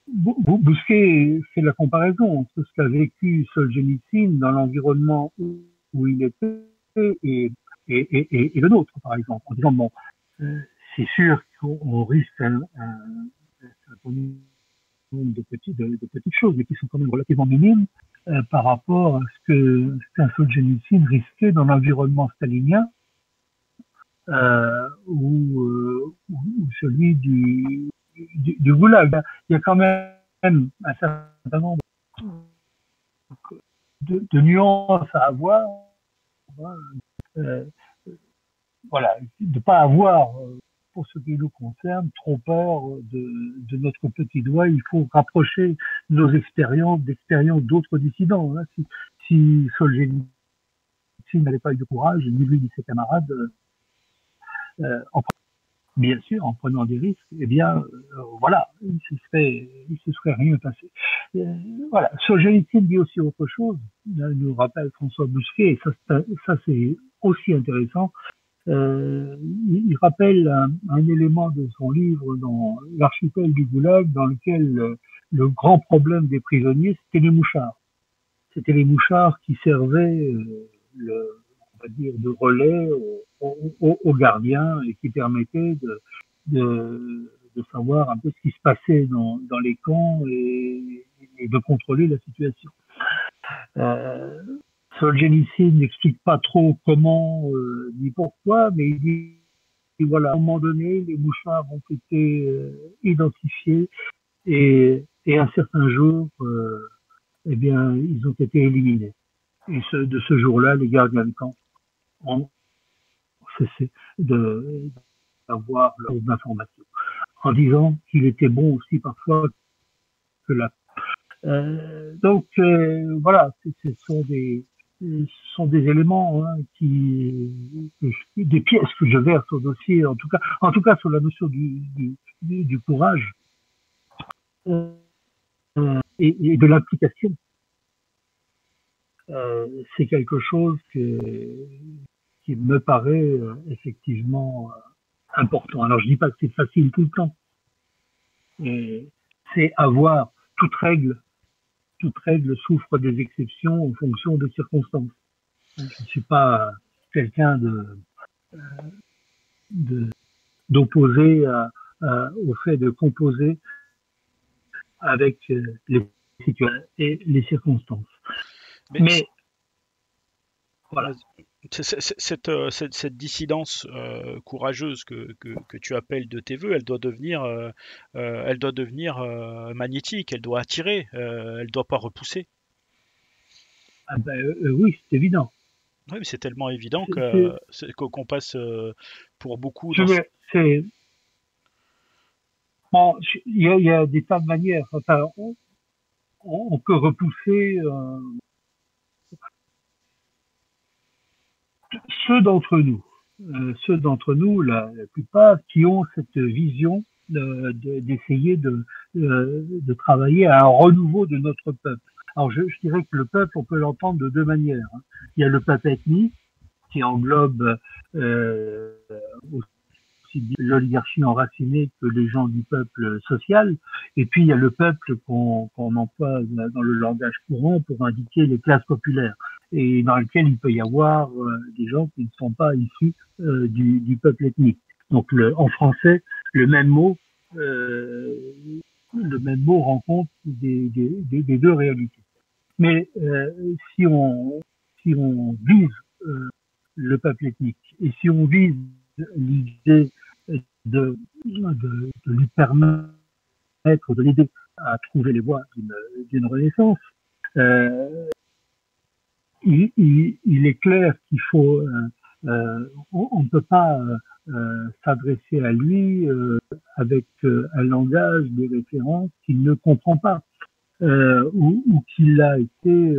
Bousquet fait la comparaison entre ce qu'a vécu Solzhenitsyn dans l'environnement où il était et le nôtre, par exemple, en disant bon, c'est sûr qu'on risque un nombre de petites choses, mais qui sont quand même relativement minimes par rapport à ce qu'un Solzhenitsyn risquait dans l'environnement stalinien ou celui du goulag. Il y a quand même un certain nombre de nuances à avoir. Voilà, de ne pas avoir, pour ce qui nous concerne, trop peur de notre petit doigt. Il faut rapprocher nos expériences d'expériences d'autres dissidents. Hein. Si Solzhenitsyn n'avait pas eu de courage, ni lui ni ses camarades, bien sûr, en prenant des risques, eh bien, voilà, il se serait rien passé. Voilà. Solzhenitsyn dit aussi autre chose, nous rappelle François Bousquet, et ça c'est aussi intéressant. Il rappelle un élément de son livre dans l'archipel du Goulag, dans lequel le grand problème des prisonniers, c'était les mouchards. C'était les mouchards qui servaient on va dire, de relais aux gardiens et qui permettaient de savoir un peu ce qui se passait dans les camps et de contrôler la situation. Solzhenitsyn n'explique pas trop comment ni pourquoi, mais il dit voilà, à un moment donné, les mouchards ont été identifiés et un certain jour, eh bien, ils ont été éliminés. Et de ce jour-là, les gardiens de camp ont cessé d'avoir leurs informations, en disant qu'il était bon aussi parfois que la. Donc voilà, ce sont des éléments des pièces que je verse au dossier, en tout cas sur la notion du courage et de l'implication. C'est quelque chose qui me paraît effectivement important. Alors je dis pas que c'est facile tout le temps. C'est avoir toute règle souffre des exceptions en fonction des circonstances. Je ne suis pas quelqu'un d'opposer au fait de composer avec les situations et les circonstances. Mais Mais voilà. cette dissidence courageuse que tu appelles de tes voeux, elle doit devenir magnétique, elle doit attirer, elle doit pas repousser. Ah ben, oui, c'est évident. Oui, mais c'est tellement évident C'est, qu'on passe pour beaucoup je dans. veux, c'est, bon, il y a des tas de manières. Enfin, on peut repousser ceux d'entre nous, la plupart, qui ont cette vision d'essayer de travailler à un renouveau de notre peuple. Alors, je dirais que le peuple, on peut l'entendre de deux manières, hein. Il y a le peuple ethnique, qui englobe euh, aussi bien l'oligarchie enracinée que les gens du peuple social. Et puis, il y a le peuple qu'on emploie dans le langage courant pour indiquer les classes populaires et dans lequel il peut y avoir des gens qui ne sont pas issus du peuple ethnique. Donc, en français, le même mot, euh, le même mot rencontre des deux réalités. Mais si on vise le peuple ethnique et si on vise l'idée de lui permettre, de l'aider à trouver les voies d'une renaissance, euh, il est clair qu'il faut, on ne peut pas s'adresser à lui avec un langage de référence qu'il ne comprend pas ou qu'il a été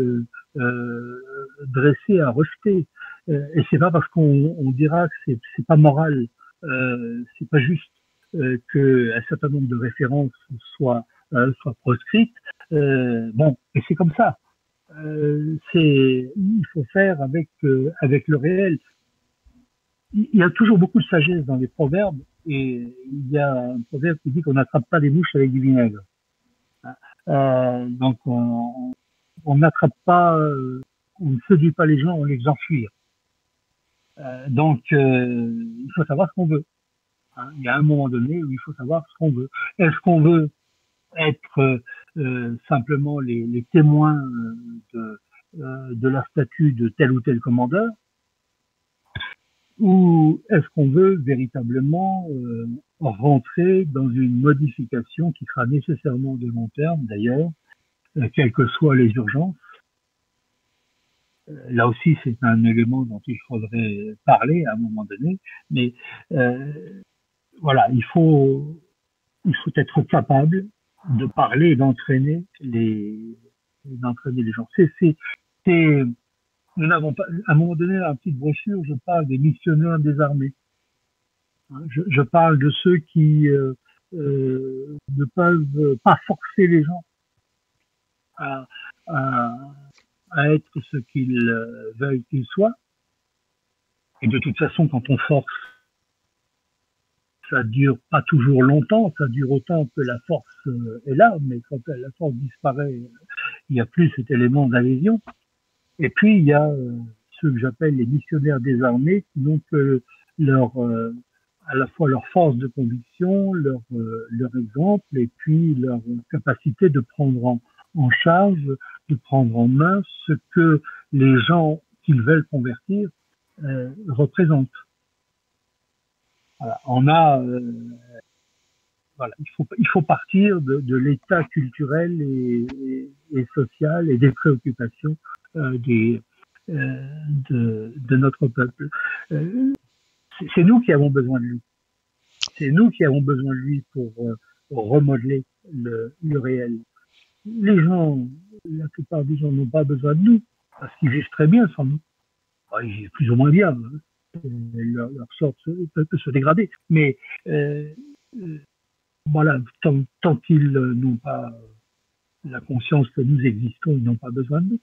dressé à rejeter. Et c'est pas parce qu'on dira que c'est pas moral, c'est pas juste qu'un certain nombre de références soient proscrites. Bon, et c'est comme ça. Il faut faire avec le réel. Il y a toujours beaucoup de sagesse dans les proverbes et il y a un proverbe qui dit qu'on n'attrape pas les mouches avec du vinaigre. Donc on n'attrape pas, on ne séduit pas les gens, on les enfuir. Donc il faut savoir ce qu'on veut. Hein. Il y a un moment donné où il faut savoir ce qu'on veut. Est-ce qu'on veut être simplement les témoins de la statue de tel ou tel commandeur, ou est-ce qu'on veut véritablement rentrer dans une modification qui sera nécessairement de long terme d'ailleurs, quelles que soient les urgences. Là aussi, c'est un élément dont il faudrait parler à un moment donné, mais voilà, il faut être capable de parler et d'entraîner les gens. Nous n'avons pas, à un moment donné, dans la petite brochure, je parle des missionnaires désarmés. Je parle de ceux qui ne peuvent pas forcer les gens à, à, à être ce qu'ils veulent qu'ils soient. Et de toute façon, quand on force, ça dure pas toujours longtemps, ça dure autant que la force est là, mais quand la force disparaît, il n'y a plus cet élément d'adhésion. Et puis, il y a ceux que j'appelle les missionnaires désarmés, qui n'ont que à la fois leur force de conviction, leur exemple, et puis leur capacité de prendre en charge, de prendre en main ce que les gens qu'ils veulent convertir représentent. Voilà. Voilà, il faut partir de l'état culturel et social et des préoccupations des, de notre peuple. C'est nous qui avons besoin de lui. C'est nous qui avons besoin de lui pour remodeler le réel. Les gens, la plupart des gens n'ont pas besoin de nous parce qu'ils vivent très bien sans nous. Enfin, ils vivent plus ou moins bien. Leur sort peut se dégrader. Mais voilà, tant qu'ils n'ont pas la conscience que nous existons, ils n'ont pas besoin de nous.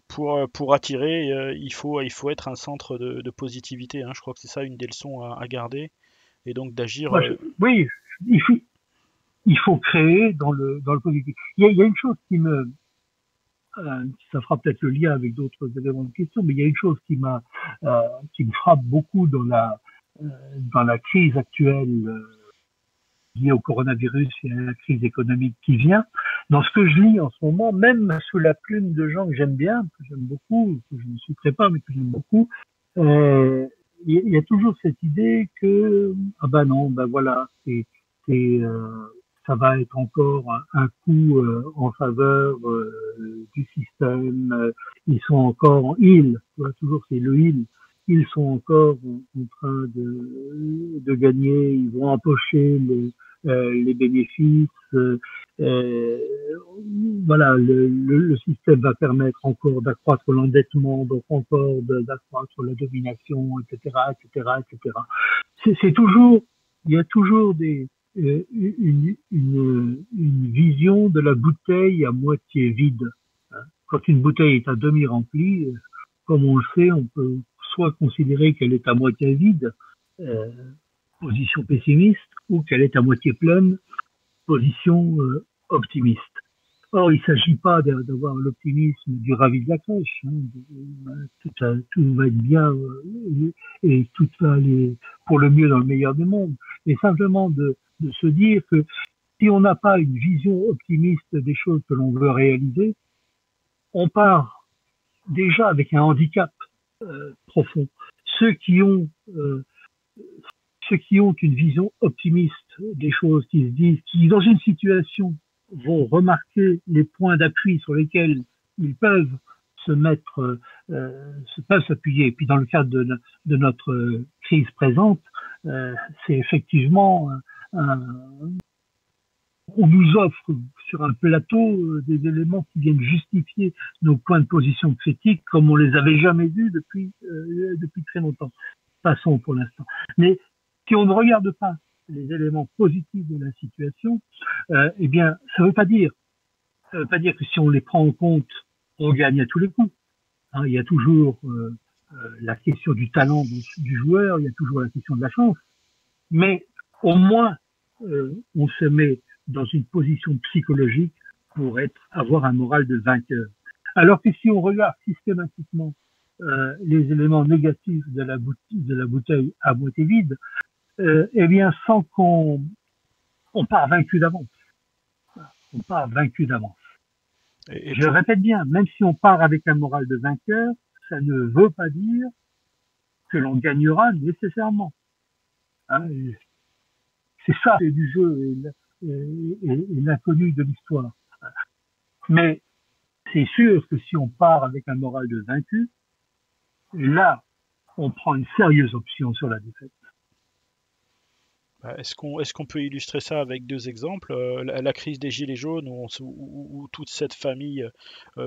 Pour attirer, il faut être un centre de positivité, hein. Je crois que c'est ça une des leçons à garder. Et donc d'agir. Oui, il faut, il faut créer dans le positif. Il y a une chose ça fera peut-être le lien avec d'autres éléments de question, mais il y a une chose qui me frappe beaucoup dans la crise actuelle liée au coronavirus et à la crise économique qui vient. Dans ce que je lis en ce moment, même sous la plume de gens que j'aime bien, que j'aime beaucoup, que je ne citerai pas, mais que j'aime beaucoup, il y a toujours cette idée que ah ben non, ben voilà, c'est ça va être encore un coup en faveur du système. Ils sont encore ils, voilà, toujours c'est le ils sont encore en train de gagner, ils vont empocher les bénéfices. Euh, voilà, le système va permettre encore d'accroître l'endettement, donc encore d'accroître la domination, etc., etc., etc. C'est toujours, il y a toujours une vision de la bouteille à moitié vide. Quand une bouteille est à demi remplie, comme on le sait, on peut soit considérer qu'elle est à moitié vide, euh, position pessimiste, ou qu'elle est à moitié pleine, position optimiste. Or, il ne s'agit pas d'avoir l'optimisme du ravi de la crèche. Tout va être bien et tout va aller pour le mieux dans le meilleur des mondes. Mais simplement de se dire que si on n'a pas une vision optimiste des choses que l'on veut réaliser, on part déjà avec un handicap profond. Ceux qui ont euh, ceux qui ont une vision optimiste des choses, qui se disent, qui dans une situation vont remarquer les points d'appui sur lesquels ils peuvent se mettre, peuvent s'appuyer. Et puis dans le cadre de notre crise présente, c'est effectivement on nous offre sur un plateau des éléments qui viennent justifier nos points de position critiques comme on les avait jamais vus depuis très longtemps. Passons pour l'instant. Mais si on ne regarde pas les éléments positifs de la situation, eh bien, ça veut pas dire que si on les prend en compte, on gagne à tous les coups. Hein, il y a toujours la question du talent du joueur, il y a toujours la question de la chance, mais au moins on se met dans une position psychologique pour avoir un moral de vainqueur. Alors que si on regarde systématiquement les éléments négatifs de la bouteille à moitié vide, eh bien, sans qu'on part vaincu d'avance. On part vaincu d'avance. Je le répète bien, même si on part avec un moral de vainqueur, ça ne veut pas dire que l'on gagnera nécessairement. Hein, c'est ça du jeu et l'inconnu de l'histoire. Mais c'est sûr que si on part avec un moral de vaincu, là, on prend une sérieuse option sur la défaite. Est-ce qu'on peut illustrer ça avec deux exemples? La crise des Gilets jaunes, où toute cette famille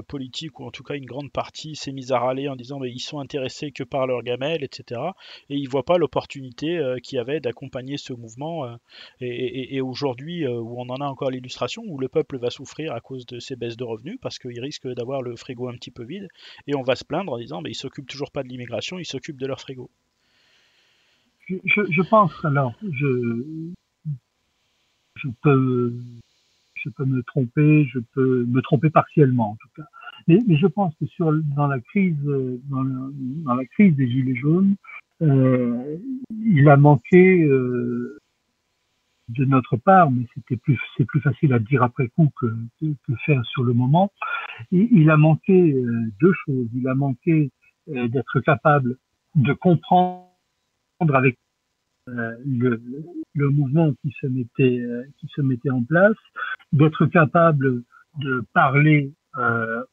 politique, ou en tout cas une grande partie, s'est mise à râler en disant mais ils sont intéressés que par leur gamelle, etc. Et ils voient pas l'opportunité qu'il y avait d'accompagner ce mouvement. Et aujourd'hui, où on en a encore l'illustration, où le peuple va souffrir à cause de ces baisses de revenus, parce qu'il risque d'avoir le frigo un petit peu vide, et on va se plaindre en disant mais ils s'occupent toujours pas de l'immigration, ils s'occupent de leur frigo. Je pense alors, je peux je peux me tromper, je peux me tromper partiellement en tout cas. Mais je pense que dans la crise, dans la crise des gilets jaunes, euh, il a manqué de notre part, mais c'est plus facile à dire après coup que faire sur le moment. Il a manqué deux choses. Il a manqué d'être capable de comprendre avec le mouvement qui se mettait en place, d'être capable de parler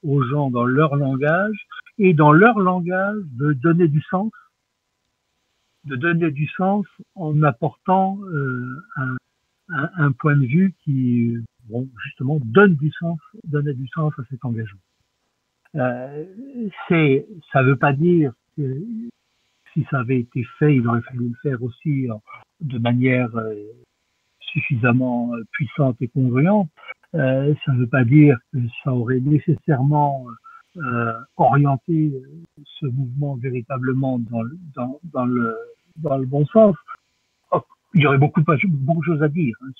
aux gens dans leur langage et dans leur langage de donner du sens en apportant un point de vue qui, bon, justement, donnait du sens à cet engagement. Euh, ça veut pas dire que si ça avait été fait, il aurait fallu le faire aussi de manière suffisamment puissante et congruente. Ça ne veut pas dire que ça aurait nécessairement orienté ce mouvement véritablement dans le bon sens. Oh, il y aurait beaucoup de choses à dire hein,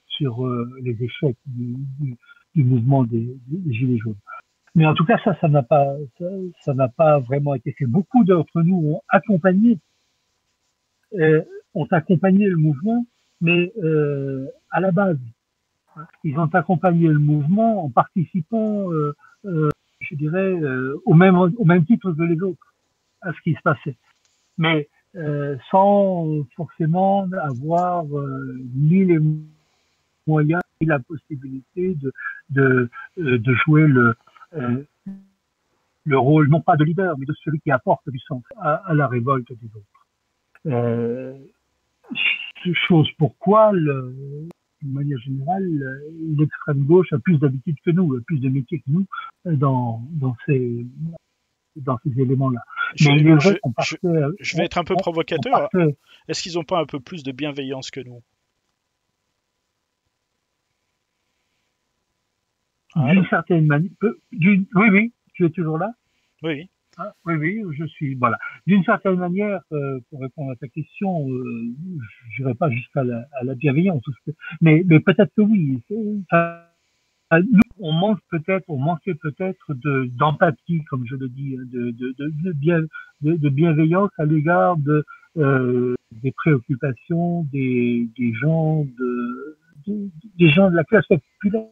sur les échecs du mouvement des Gilets jaunes. Mais en tout cas, ça n'a pas vraiment été fait. Beaucoup d'entre nous euh, ont accompagné le mouvement, mais à la base, ils ont accompagné le mouvement en participant, je dirais, au même titre que les autres à ce qui se passait, mais sans forcément avoir ni les moyens ni la possibilité de jouer euh, le rôle non pas de leader, mais de celui qui apporte du sens à la révolte des autres. Euh, chose pourquoi, de manière générale, l'extrême gauche a plus d'habitude que nous, a plus de métiers que nous dans ces éléments-là. Mais il est vrai qu'on partait. Je vais être un peu provocateur. Est-ce qu'ils n'ont pas un peu plus de bienveillance que nous? D'une certaine manière. Oui, oui, tu es toujours là? Oui. Ah, oui, oui, je suis. Voilà. D'une certaine manière, pour répondre à ta question, je n'irai pas jusqu'à la bienveillance, mais peut-être que oui. Nous, on manquait peut-être d'empathie, comme je le dis, de bienveillance à l'égard des préoccupations des gens des gens de la classe populaire.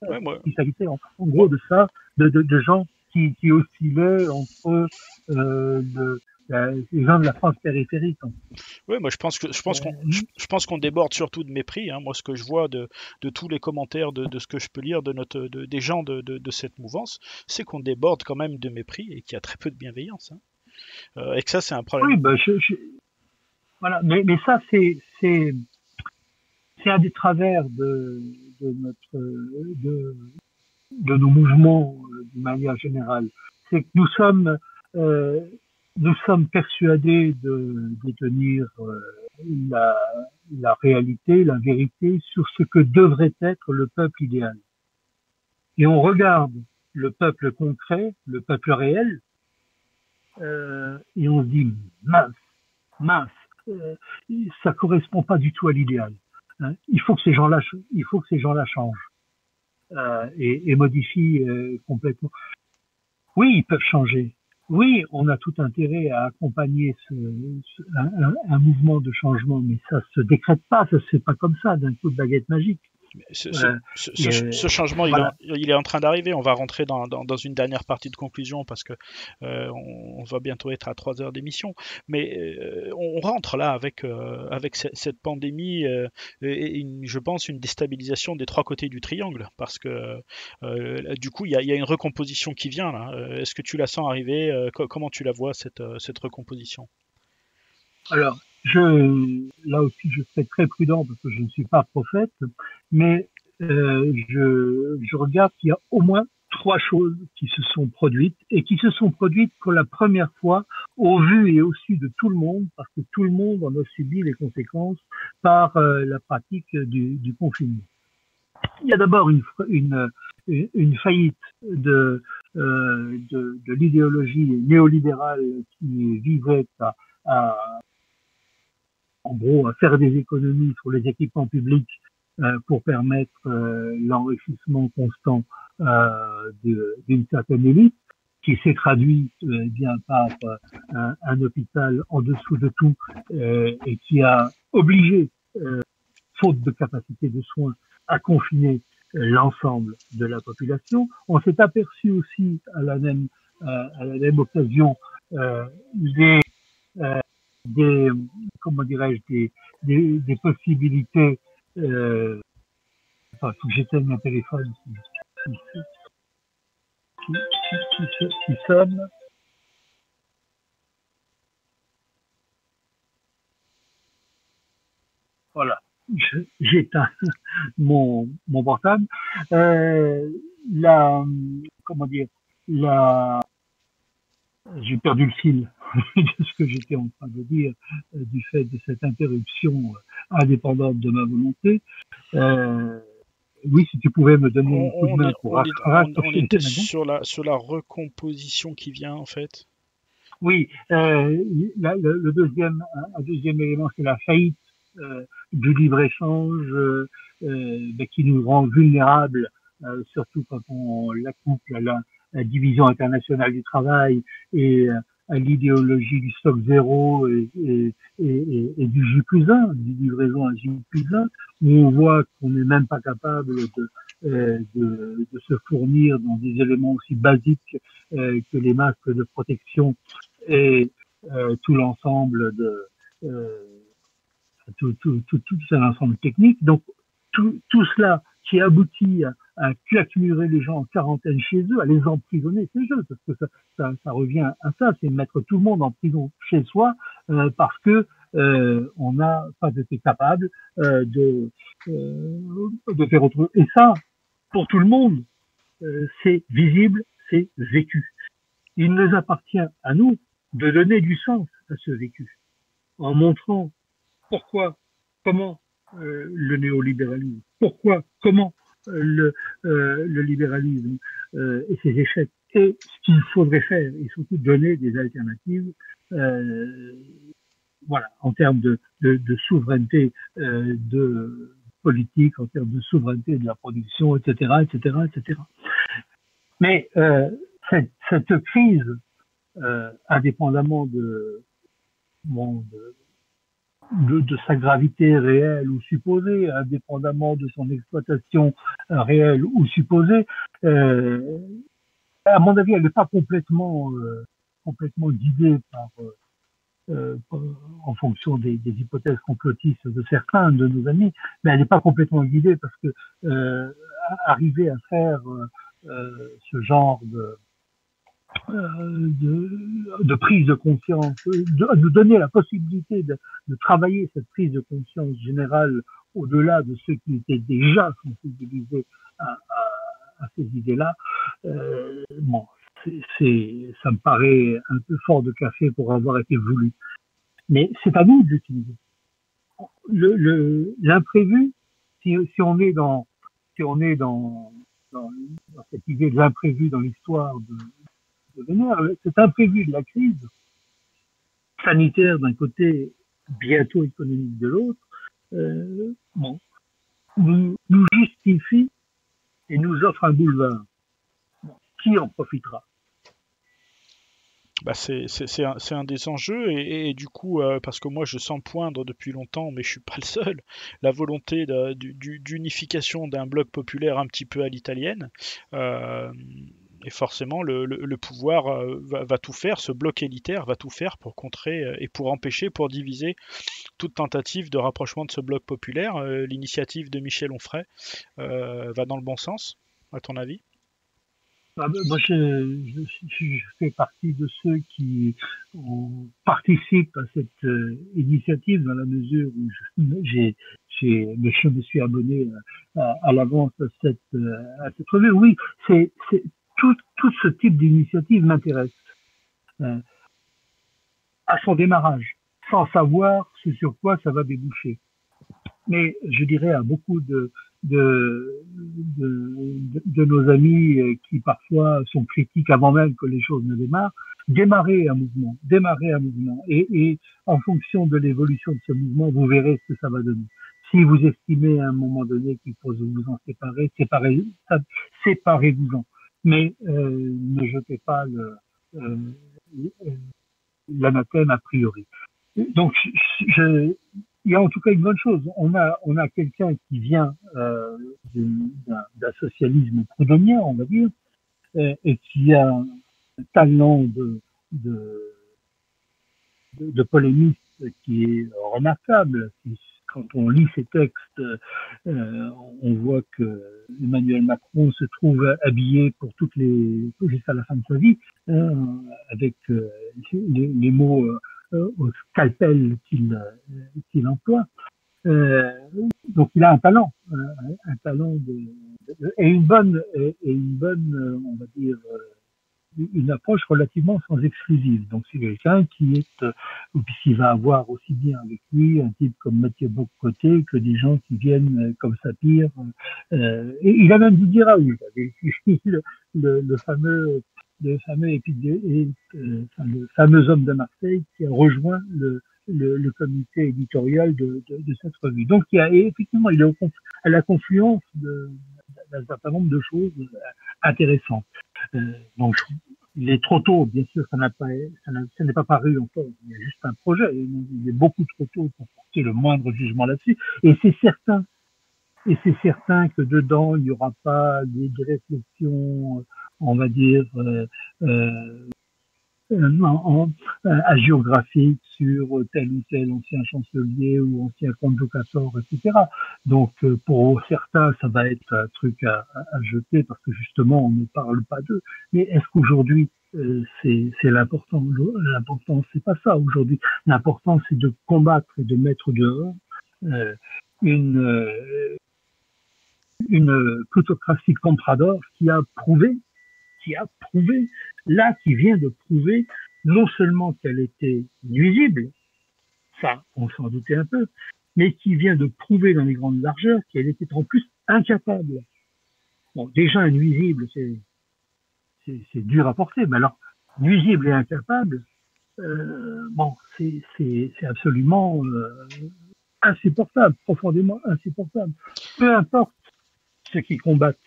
Ouais, Il s'agissait en gros de ça, de gens qui oscillaient entre les gens de la France périphérique. Oui, moi je pense qu'on déborde surtout de mépris. Hein. Moi, ce que je vois de tous les commentaires, de ce que je peux lire des gens de cette mouvance, c'est qu'on déborde quand même de mépris et qu'il y a très peu de bienveillance. Hein. Et que ça, c'est un problème. Oui, voilà. Mais ça, c'est un des travers de nos mouvements d'une manière générale. C'est que euh, nous sommes persuadés de détenir la réalité, la vérité sur ce que devrait être le peuple idéal. Et on regarde le peuple concret, le peuple réel, et on se dit mince, ça correspond pas du tout à l'idéal. Hein. Il faut que ces gens-là changent et modifient complètement. Oui, ils peuvent changer. Oui, on a tout intérêt à accompagner un mouvement de changement, mais ça se décrète pas, ça se fait pas comme ça, d'un coup de baguette magique. Ce changement, voilà. il est en train d'arriver. On va rentrer dans une dernière partie de conclusion parce que on va bientôt être à 3 heures d'émission. Mais on rentre là avec cette pandémie et je pense une déstabilisation des 3 côtés du triangle parce que du coup il y a une recomposition qui vient là. Est-ce que tu la sens arriver? Comment tu la vois cette recomposition? Alors, là aussi, je serai très prudent parce que je ne suis pas prophète, mais je regarde qu'il y a au moins 3 choses qui se sont produites et qui se sont produites pour la première fois au vu et au su de tout le monde, parce que tout le monde en a subi les conséquences par la pratique du confinement. Il y a d'abord une faillite de l'idéologie néolibérale qui visait en gros, à faire des économies sur les équipements publics pour permettre l'enrichissement constant d'une certaine élite, qui s'est traduit bien par un hôpital en dessous de tout et qui a obligé, faute de capacité de soins, à confiner l'ensemble de la population. On s'est aperçu aussi à la même occasion des comment dirais-je des possibilités enfin faut que j'éteigne mon téléphone qui sonne. Voilà, j'éteins mon portable. Comment dire, j'ai perdu le fil de ce que j'étais en train de dire du fait de cette interruption indépendante de ma volonté. Oui, si tu pouvais me donner un coup de main pour on était sur la recomposition qui vient en fait. Oui, le deuxième élément, c'est la faillite du libre-échange qui nous rend vulnérables, surtout quand on l'accouple la division internationale du travail et à l'idéologie du stock zéro et du J+1, du livraison à J+1, où on voit qu'on n'est même pas capable de se fournir dans des éléments aussi basiques que les masques de protection et tout l'ensemble de tout un ensemble technique. Donc tout cela qui aboutit à claquemurer les gens en quarantaine chez eux, à les emprisonner chez eux, parce que ça revient à ça, c'est mettre tout le monde en prison chez soi parce que on n'a pas été capable de faire autre chose. Et ça, pour tout le monde, c'est visible, c'est vécu. Il nous appartient à nous de donner du sens à ce vécu, en montrant pourquoi, comment le néolibéralisme, pourquoi, comment le libéralisme et ses échecs, et ce qu'il faudrait faire, et surtout donner des alternatives, voilà, en termes de souveraineté de politique, en termes de souveraineté de la production, etc., etc., etc. Mais cette crise, indépendamment de sa gravité réelle ou supposée, indépendamment de son exploitation réelle ou supposée, à mon avis, elle n'est pas complètement guidée en fonction des hypothèses complotistes de certains de nos amis, mais elle n'est pas complètement guidée parce que arriver à faire ce genre de prise de conscience, de donner la possibilité de travailler cette prise de conscience générale au-delà de ceux qui étaient déjà sensibilisés à ces idées-là, bon, ça me paraît un peu fort de café pour avoir été voulu. Mais c'est à nous de l'utiliser. L'imprévu, si on est dans cette idée de l'imprévu dans l'histoire de venir, cet imprévu de la crise sanitaire d'un côté, bientôt économique de l'autre, bon, nous justifie et nous offre un boulevard. Bon, qui en profitera? Bah c'est un des enjeux et du coup parce que moi je sens poindre depuis longtemps mais je suis pas le seul la volonté d'unification d'un bloc populaire un petit peu à l'italienne euh, et forcément le pouvoir va tout faire, ce bloc élitaire va tout faire pour contrer et pour empêcher, pour diviser toute tentative de rapprochement de ce bloc populaire. L'initiative de Michel Onfray va dans le bon sens, à ton avis? Moi, je fais partie de ceux qui participent à cette initiative dans la mesure où je me suis abonné à l'avance à cette revue. Oui, tout ce type d'initiative m'intéresse à son démarrage, sans savoir ce sur quoi ça va déboucher. Mais je dirais à beaucoup de nos amis qui parfois sont critiques avant même que les choses ne démarrent, démarrer un mouvement, et en fonction de l'évolution de ce mouvement, vous verrez ce que ça va donner. Si vous estimez à un moment donné qu'il faut vous en séparer, séparez-vous-en. Mais ne jetez pas l'anathème a priori. Donc, il y a en tout cas une bonne chose. On a quelqu'un qui vient d'un socialisme proudhonien, on va dire, et qui a un talent de polémiste qui est remarquable. Quand on lit ses textes, on voit que Emmanuel Macron se trouve habillé pour jusqu'à la fin de sa vie, avec les mots au scalpel qu'il emploie. Donc il a un talent et une bonne, on va dire, une approche relativement sans exclusive. Donc c'est quelqu'un qui va avoir aussi bien avec lui un type comme Mathieu Bock-Côté que des gens qui viennent comme Sapir. Et il a même Didier Raoult, le fameux le fameux homme de Marseille qui a rejoint le comité éditorial de cette revue. Donc effectivement, il est à la confluence d'un certain nombre de choses intéressantes. Donc, il est trop tôt, bien sûr, ça n'est pas paru encore. Il y a juste un projet. Il est beaucoup trop tôt pour porter le moindre jugement là-dessus. Et c'est certain que dedans, il n'y aura pas des réflexions, on va dire, hagiographique sur tel ou tel ancien chancelier ou ancien conducateur, etc. Donc, pour certains, ça va être un truc à jeter parce que justement, on ne parle pas d'eux. Mais est-ce qu'aujourd'hui, c'est l'important? L'important, c'est pas ça aujourd'hui. L'important, c'est de combattre et de mettre dehors euh, une, euh, une plutocratie comprador qui a prouvé, là, qui vient de prouver non seulement qu'elle était nuisible, ça, on s'en doutait un peu, mais qui vient de prouver dans les grandes largeurs qu'elle était en plus incapable. Bon, déjà, nuisible, c'est dur à porter, mais alors, nuisible et incapable, bon, c'est absolument insupportable, profondément insupportable. Peu importe ceux qui combattent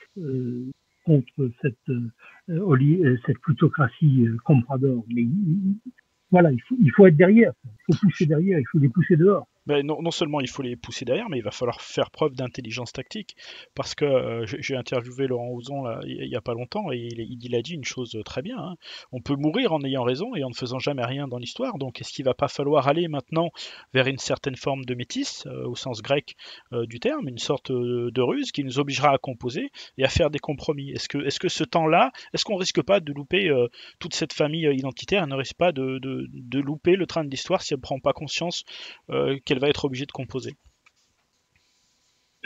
contre cette plutocratie comprador. Mais voilà, il faut être derrière, il faut pousser derrière, il faut les pousser dehors. Ben, non seulement il faut les pousser derrière, mais il va falloir faire preuve d'intelligence tactique. Parce que j'ai interviewé Laurent Ouzon là, il y a pas longtemps et il a dit une chose très bien, hein. On peut mourir en ayant raison et en ne faisant jamais rien dans l'histoire. Donc est-ce qu'il va pas falloir aller maintenant vers une certaine forme de métis, au sens grec du terme, une sorte de ruse qui nous obligera à composer et à faire des compromis? Est-ce que ce temps-là, est-ce qu'on risque pas de louper toute cette famille identitaire, elle ne risque pas de louper le train de l'histoire si elle ne prend pas conscience qu'elle va être obligée de composer?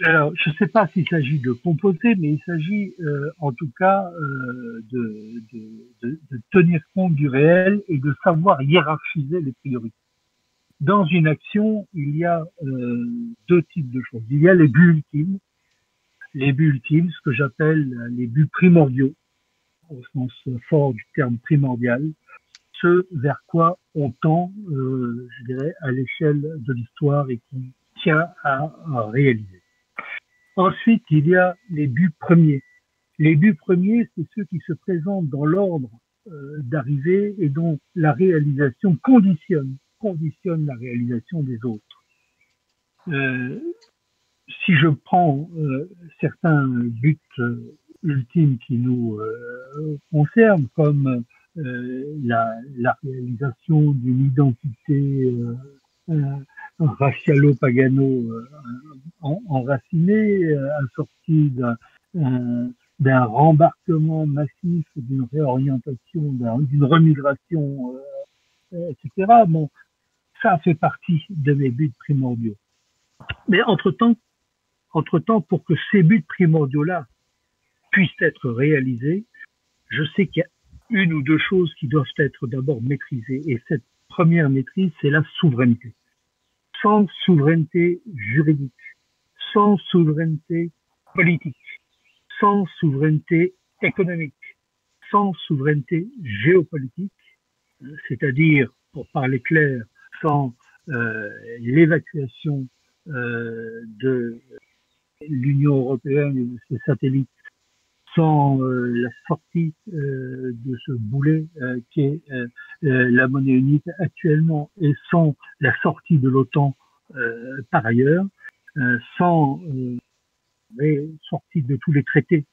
Alors, je ne sais pas s'il s'agit de composer, mais il s'agit en tout cas de tenir compte du réel et de savoir hiérarchiser les priorités. Dans une action, il y a deux types de choses. Il y a les buts ultimes, ce que j'appelle les buts primordiaux, au sens fort du terme primordial, ce vers quoi on tend, je dirais, à l'échelle de l'histoire et qui tient à réaliser. Ensuite, il y a les buts premiers. Les buts premiers, c'est ceux qui se présentent dans l'ordre d'arrivée et dont la réalisation conditionne la réalisation des autres. Euh, Si je prends certains buts ultimes qui nous concernent, comme la réalisation d'une identité racialo-pagano enracinée, assortie d'un rembarquement massif, d'une réorientation, d'une remigration, etc. Bon, ça fait partie de mes buts primordiaux. Mais entre-temps, pour que ces buts primordiaux-là puissent être réalisés, je sais qu'il y a une ou deux choses qui doivent être d'abord maîtrisées. Et cette première maîtrise, c'est la souveraineté. Sans souveraineté juridique, sans souveraineté politique, sans souveraineté économique, sans souveraineté géopolitique, c'est-à-dire, pour parler clair, sans l'évacuation de l'Union européenne et de ses satellites, sans la sortie de ce boulet qui est la monnaie unique actuellement et sans la sortie de l'OTAN par ailleurs, sans sortie de tous les traités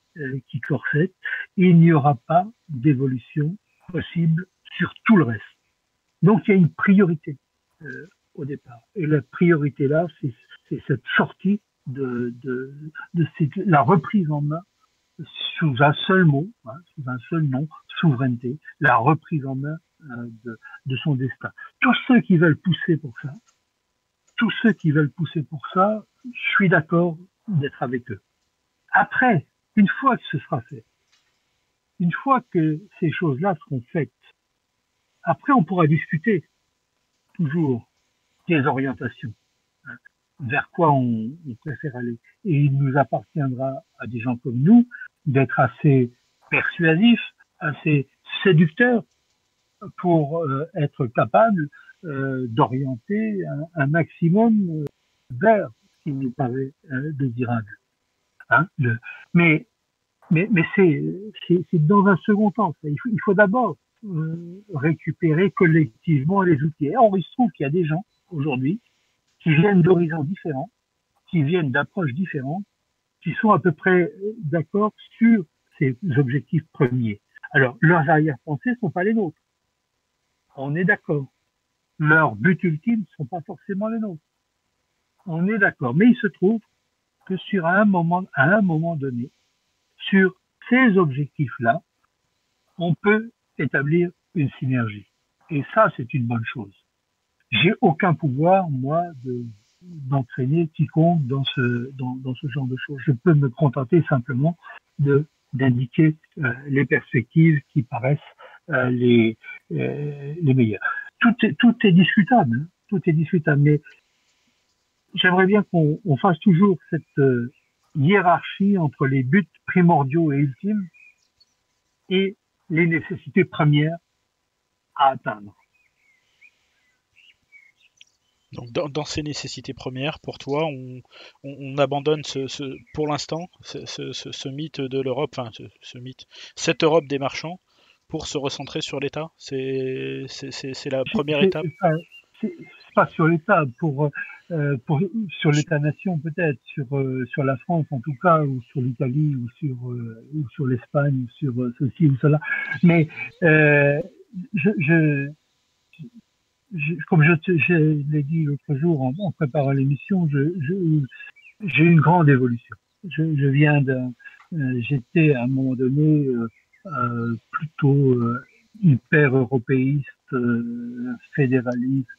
qui corsettent, il n'y aura pas d'évolution possible sur tout le reste. Donc il y a une priorité au départ. Et la priorité là, c'est cette sortie de la reprise en main sous un seul mot, sous un seul nom, souveraineté, la reprise en main de son destin. Tous ceux qui veulent pousser pour ça, je suis d'accord d'être avec eux. Après, une fois que ce sera fait, une fois que ces choses-là seront faites, après on pourra discuter toujours des orientations, vers quoi on préfère aller. Et il nous appartiendra à des gens comme nous d'être assez persuasifs, assez séducteurs pour être capables d'orienter un maximum vers ce qui nous paraît désirable. Hein, mais Mais c'est dans un second temps. Il faut d'abord récupérer collectivement les outils. Et or, il se trouve qu'il y a des gens aujourd'hui qui viennent d'horizons différents, qui viennent d'approches différentes, qui sont à peu près d'accord sur ces objectifs premiers. Alors, leurs arrière-pensées ne sont pas les nôtres. On est d'accord. Leurs buts ultimes ne sont pas forcément les nôtres. On est d'accord. Mais il se trouve que à un moment donné, sur ces objectifs-là, on peut établir une synergie. Et ça, c'est une bonne chose. J'ai aucun pouvoir, moi, d'entraîner quiconque dans ce genre de choses. Je peux me contenter simplement d'indiquer les perspectives qui paraissent les meilleures. Tout est discutable, hein, tout est discutable, mais j'aimerais bien qu'on fasse toujours cette hiérarchie entre les buts primordiaux et ultimes et les nécessités premières à atteindre. Donc dans ces nécessités premières, pour toi, on abandonne pour l'instant ce mythe de l'Europe, enfin ce mythe, cette Europe des marchands, pour se recentrer sur l'État. C'est la première étape. C'est pas sur l'État, sur l'État-nation peut-être, sur la France en tout cas, ou sur l'Italie, ou sur l'Espagne, ou sur ceci ou cela. Mais je, comme je l'ai dit l'autre jour en préparant l'émission, j'ai une grande évolution. Je viens j'étais à un moment donné plutôt hyper européiste, fédéraliste,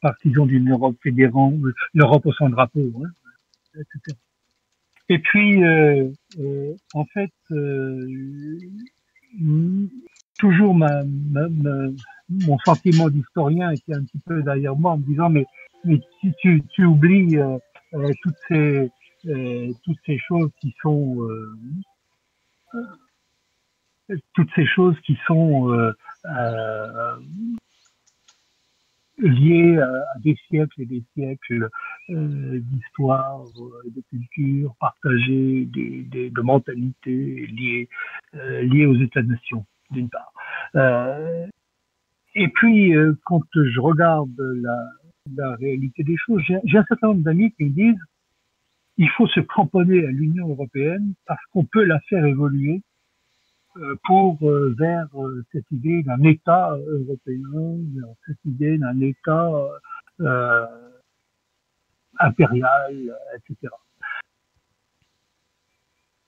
partisan d'une Europe fédérante, l'Europe au son drapeau, hein, etc. Et puis, en fait, toujours mon sentiment d'historien était un petit peu derrière moi en me disant mais tu oublies toutes ces choses qui sont liées à des siècles et des siècles d'histoire, de culture partagée, de mentalités liées aux États-nations, d'une part. Et puis, quand je regarde la réalité des choses, j'ai un certain nombre d'amis qui me disent il faut se cramponner à l'Union européenne parce qu'on peut la faire évoluer vers cette idée d'un État européen, vers cette idée d'un État euh, impérial, etc.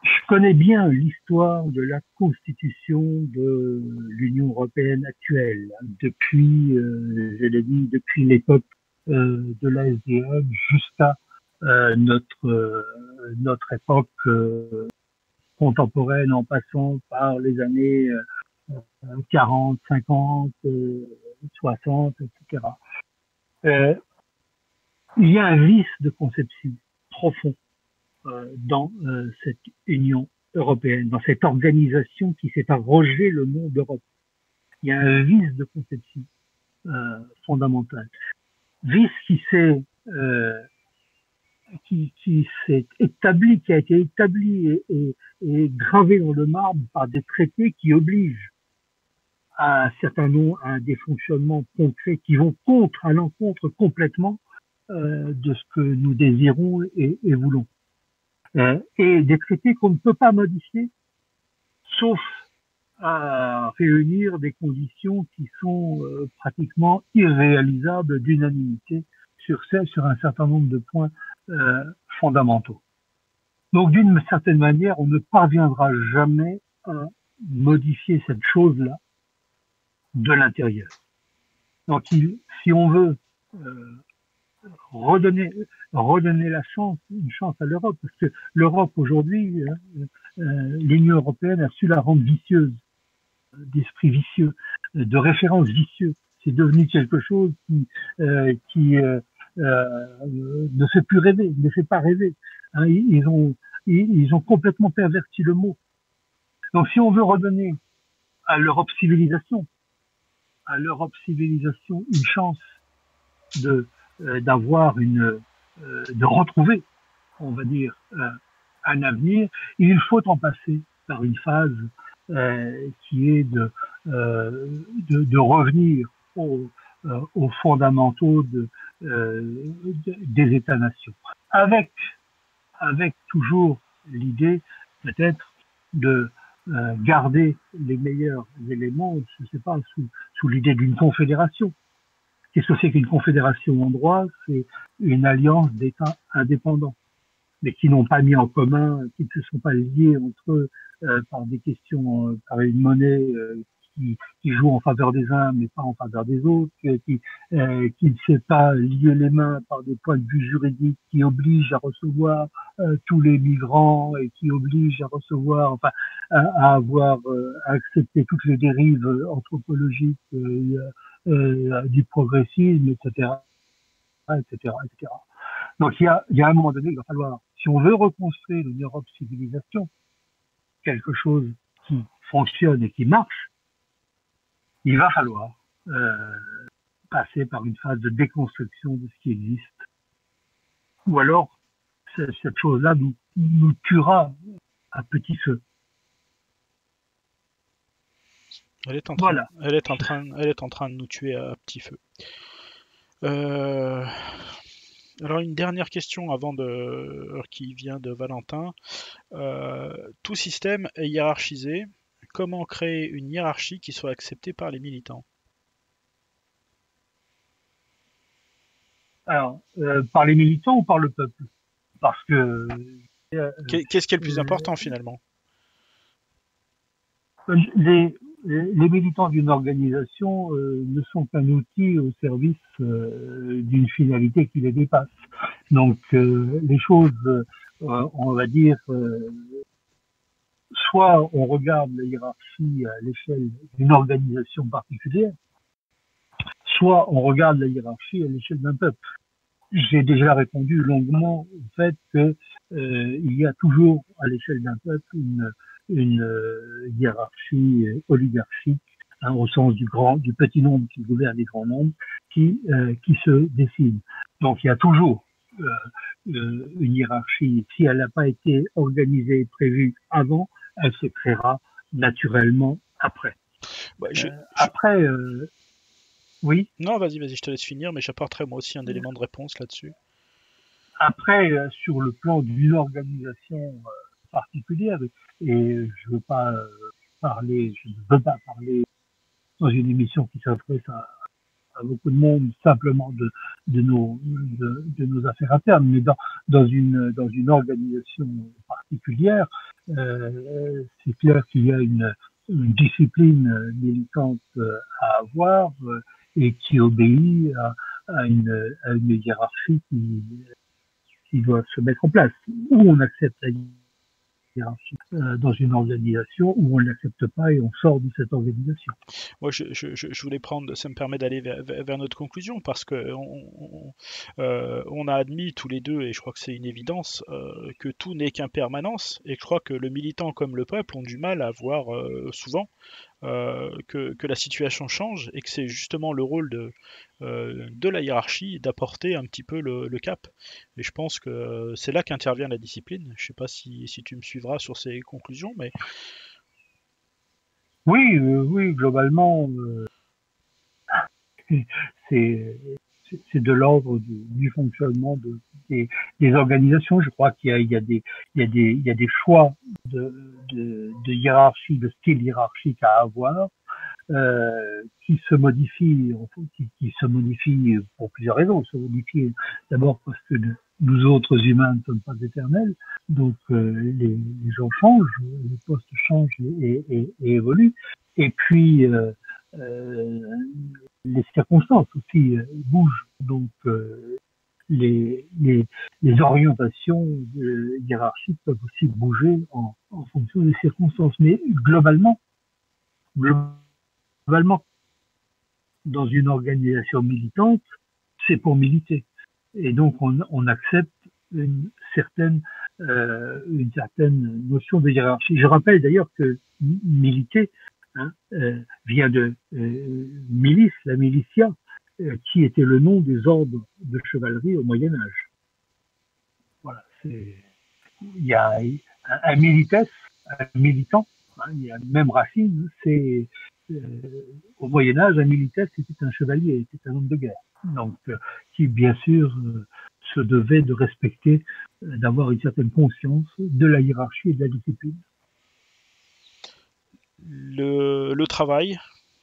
Je connais bien l'histoire de la constitution de l'Union européenne actuelle, depuis, je l'ai dit, depuis l'époque de la SDE jusqu'à notre époque contemporaine en passant par les années 40, 50, 60, etc. Il y a un vice de conception profond dans cette Union européenne, dans cette organisation qui s'est arrogé le nom d'Europe. Il y a un vice de conception fondamental. Vice qui s'est établi, qui a été établi et gravé dans le marbre par des traités qui obligent à un certain nombre, à des fonctionnements concrets qui vont à l'encontre complètement de ce que nous désirons et voulons. Et des traités qu'on ne peut pas modifier, sauf à réunir des conditions qui sont pratiquement irréalisables d'unanimité sur un certain nombre de points fondamentaux. Donc, d'une certaine manière, on ne parviendra jamais à modifier cette chose-là de l'intérieur. Donc, si on veut redonner une chance à l'Europe, parce que l'Europe aujourd'hui, l'Union européenne a su la rendre vicieuse, d'esprit vicieux, de référence vicieux. C'est devenu quelque chose qui ne fait plus rêver, ne fait pas rêver. Hein, ils ont complètement perverti le mot. Donc, si on veut redonner à l'Europe civilisation une chance d'avoir de retrouver, on va dire, un avenir, il faut en passer par une phase qui est de revenir aux fondamentaux des États-nations, avec toujours l'idée peut-être de garder les meilleurs éléments, je ne sais pas, sous l'idée d'une confédération. Qu'est-ce que c'est qu'une confédération en droit? C'est une alliance d'États indépendants, mais qui n'ont pas mis en commun, qui ne se sont pas liés entre eux par des questions, par une monnaie qui joue en faveur des uns mais pas en faveur des autres, qui ne s'est pas lié les mains par des points de vue juridiques qui obligent à recevoir tous les migrants et qui obligent à recevoir, enfin, à avoir à accepter toutes les dérives anthropologiques du progressisme, etc., etc., etc. Donc il y a un moment donné, il va falloir, si on veut reconstruire une Europe civilisation, quelque chose qui fonctionne et qui marche, il va falloir passer par une phase de déconstruction de ce qui existe. Ou alors, cette chose-là nous tuera à petit feu. Elle est Voilà. elle est en train de nous tuer à petit feu. Alors une dernière question qui vient de Valentin. Tout système est hiérarchisé. Comment créer une hiérarchie qui soit acceptée par les militants? Alors, par les militants ou par le peuple? Parce que Qu'est-ce qui est le plus important finalement? les, les militants d'une organisation ne sont qu'un outil au service d'une finalité qui les dépasse. Donc les choses, on va dire, soit on regarde la hiérarchie à l'échelle d'une organisation particulière, soit on regarde la hiérarchie à l'échelle d'un peuple. J'ai déjà répondu longuement au fait que il y a toujours à l'échelle d'un peuple une hiérarchie oligarchique, hein, au sens du petit nombre qui gouverne les grands nombres, qui se dessine. Donc il y a toujours une hiérarchie. Si elle n'a pas été organisée et prévue avant, elle se créera naturellement après. Bah, Après, oui. Non, vas-y, je te laisse finir, mais j'apporterai moi aussi un élément de réponse là-dessus. Après, sur le plan d'une organisation particulière, et je ne veux pas parler dans une émission qui s'adresse à beaucoup de monde simplement de nos affaires internes, mais dans une organisation particulière, c'est clair qu'il y a une discipline militante à avoir et qui obéit à une hiérarchie qui doit se mettre en place. Ou on accepte la hiérarchie dans une organisation, ou on ne l'accepte pas et on sort de cette organisation. Moi, je voulais prendre, ça me permet d'aller vers notre conclusion parce que on a admis tous les deux, et je crois que c'est une évidence, que tout n'est qu'impermanence, et je crois que le militant comme le peuple ont du mal à voir souvent que la situation change et que c'est justement le rôle de la hiérarchie d'apporter un petit peu le cap. Et je pense que c'est là qu'intervient la discipline. Je ne sais pas si tu me suivras sur ces conclusions, mais Oui, oui, globalement, c'est c'est de l'ordre du fonctionnement des organisations. Je crois il y a des choix de hiérarchie, de style hiérarchique à avoir, qui se modifient, qui se modifient pour plusieurs raisons. Ils se modifient d'abord parce que nous autres humains ne sommes pas éternels, donc les gens changent, les postes changent et évoluent. Et puis euh, les circonstances aussi bougent, donc les orientations hiérarchiques peuvent aussi bouger en fonction des circonstances. Mais globalement, dans une organisation militante, c'est pour militer. Et donc, on accepte une certaine notion de hiérarchie. Je rappelle d'ailleurs que militer vient de milice, la militia, qui était le nom des ordres de chevalerie au Moyen Âge. Voilà, il y a un militant, hein, il y a même Racine, c'est au Moyen Âge, un militaire c'était un chevalier, c'était un homme de guerre, donc qui bien sûr se devait de respecter, d'avoir une certaine conscience de la hiérarchie et de la discipline. Le travail,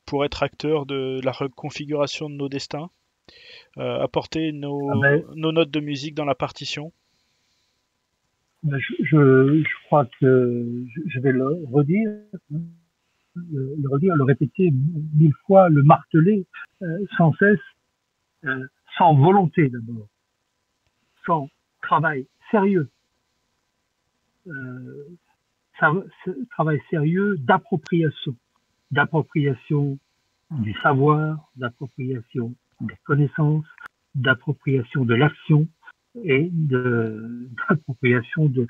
pour être acteur de la reconfiguration de nos destins, apporter Ah ben, nos notes de musique dans la partition. je crois que je vais le redire, le redire, le répéter 1000 fois, le marteler sans cesse, euh, sans volonté d'abord, sans travail sérieux, euh, travail sérieux d'appropriation du savoir, d'appropriation des connaissances, d'appropriation de l'action et d'appropriation de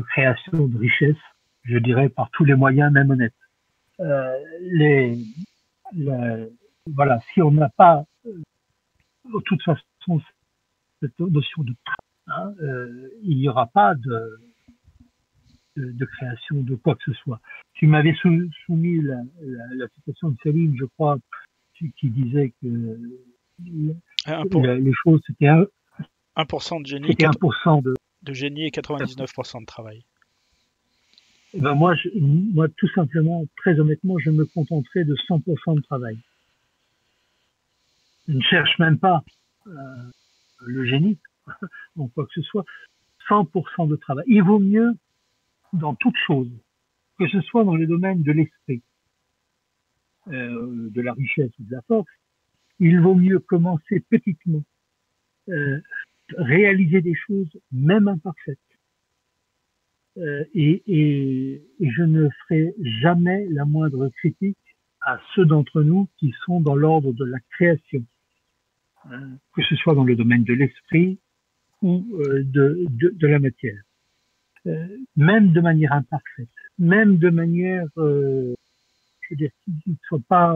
création de richesse, je dirais, par tous les moyens, même honnêtes. Euh, les, la, voilà, si on n'a pas, de toute façon, cette notion de hein, il n'y aura pas de création de quoi que ce soit. Tu m'avais soumis la citation de Céline, je crois, qui disait que les choses, c'était 1% de génie, c'était 1% de génie et 99% de travail. Et ben moi, tout simplement, très honnêtement, je me contenterai de 100% de travail. Je ne cherche même pas le génie, ou quoi que ce soit. 100% de travail. Il vaut mieux, dans toute chose, que ce soit dans les domaines de l'esprit, de la richesse ou de la force, il vaut mieux commencer petitement, réaliser des choses, même imparfaites. Et je ne ferai jamais la moindre critique à ceux d'entre nous qui sont dans l'ordre de la création, que ce soit dans le domaine de l'esprit ou de la matière. Même de manière imparfaite, même de manière, je veux dire, qui ne soit pas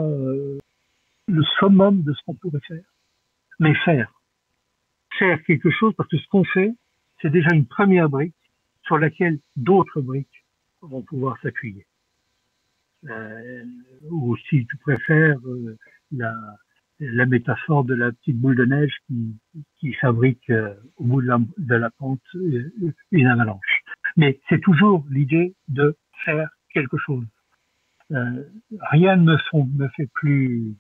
le summum de ce qu'on pourrait faire, mais faire quelque chose, parce que ce qu'on fait, c'est déjà une première brique sur laquelle d'autres briques vont pouvoir s'appuyer. Ou si tu préfères la métaphore de la petite boule de neige qui fabrique au bout de la pente une avalanche. Mais c'est toujours l'idée de faire quelque chose. Rien ne me fait plus...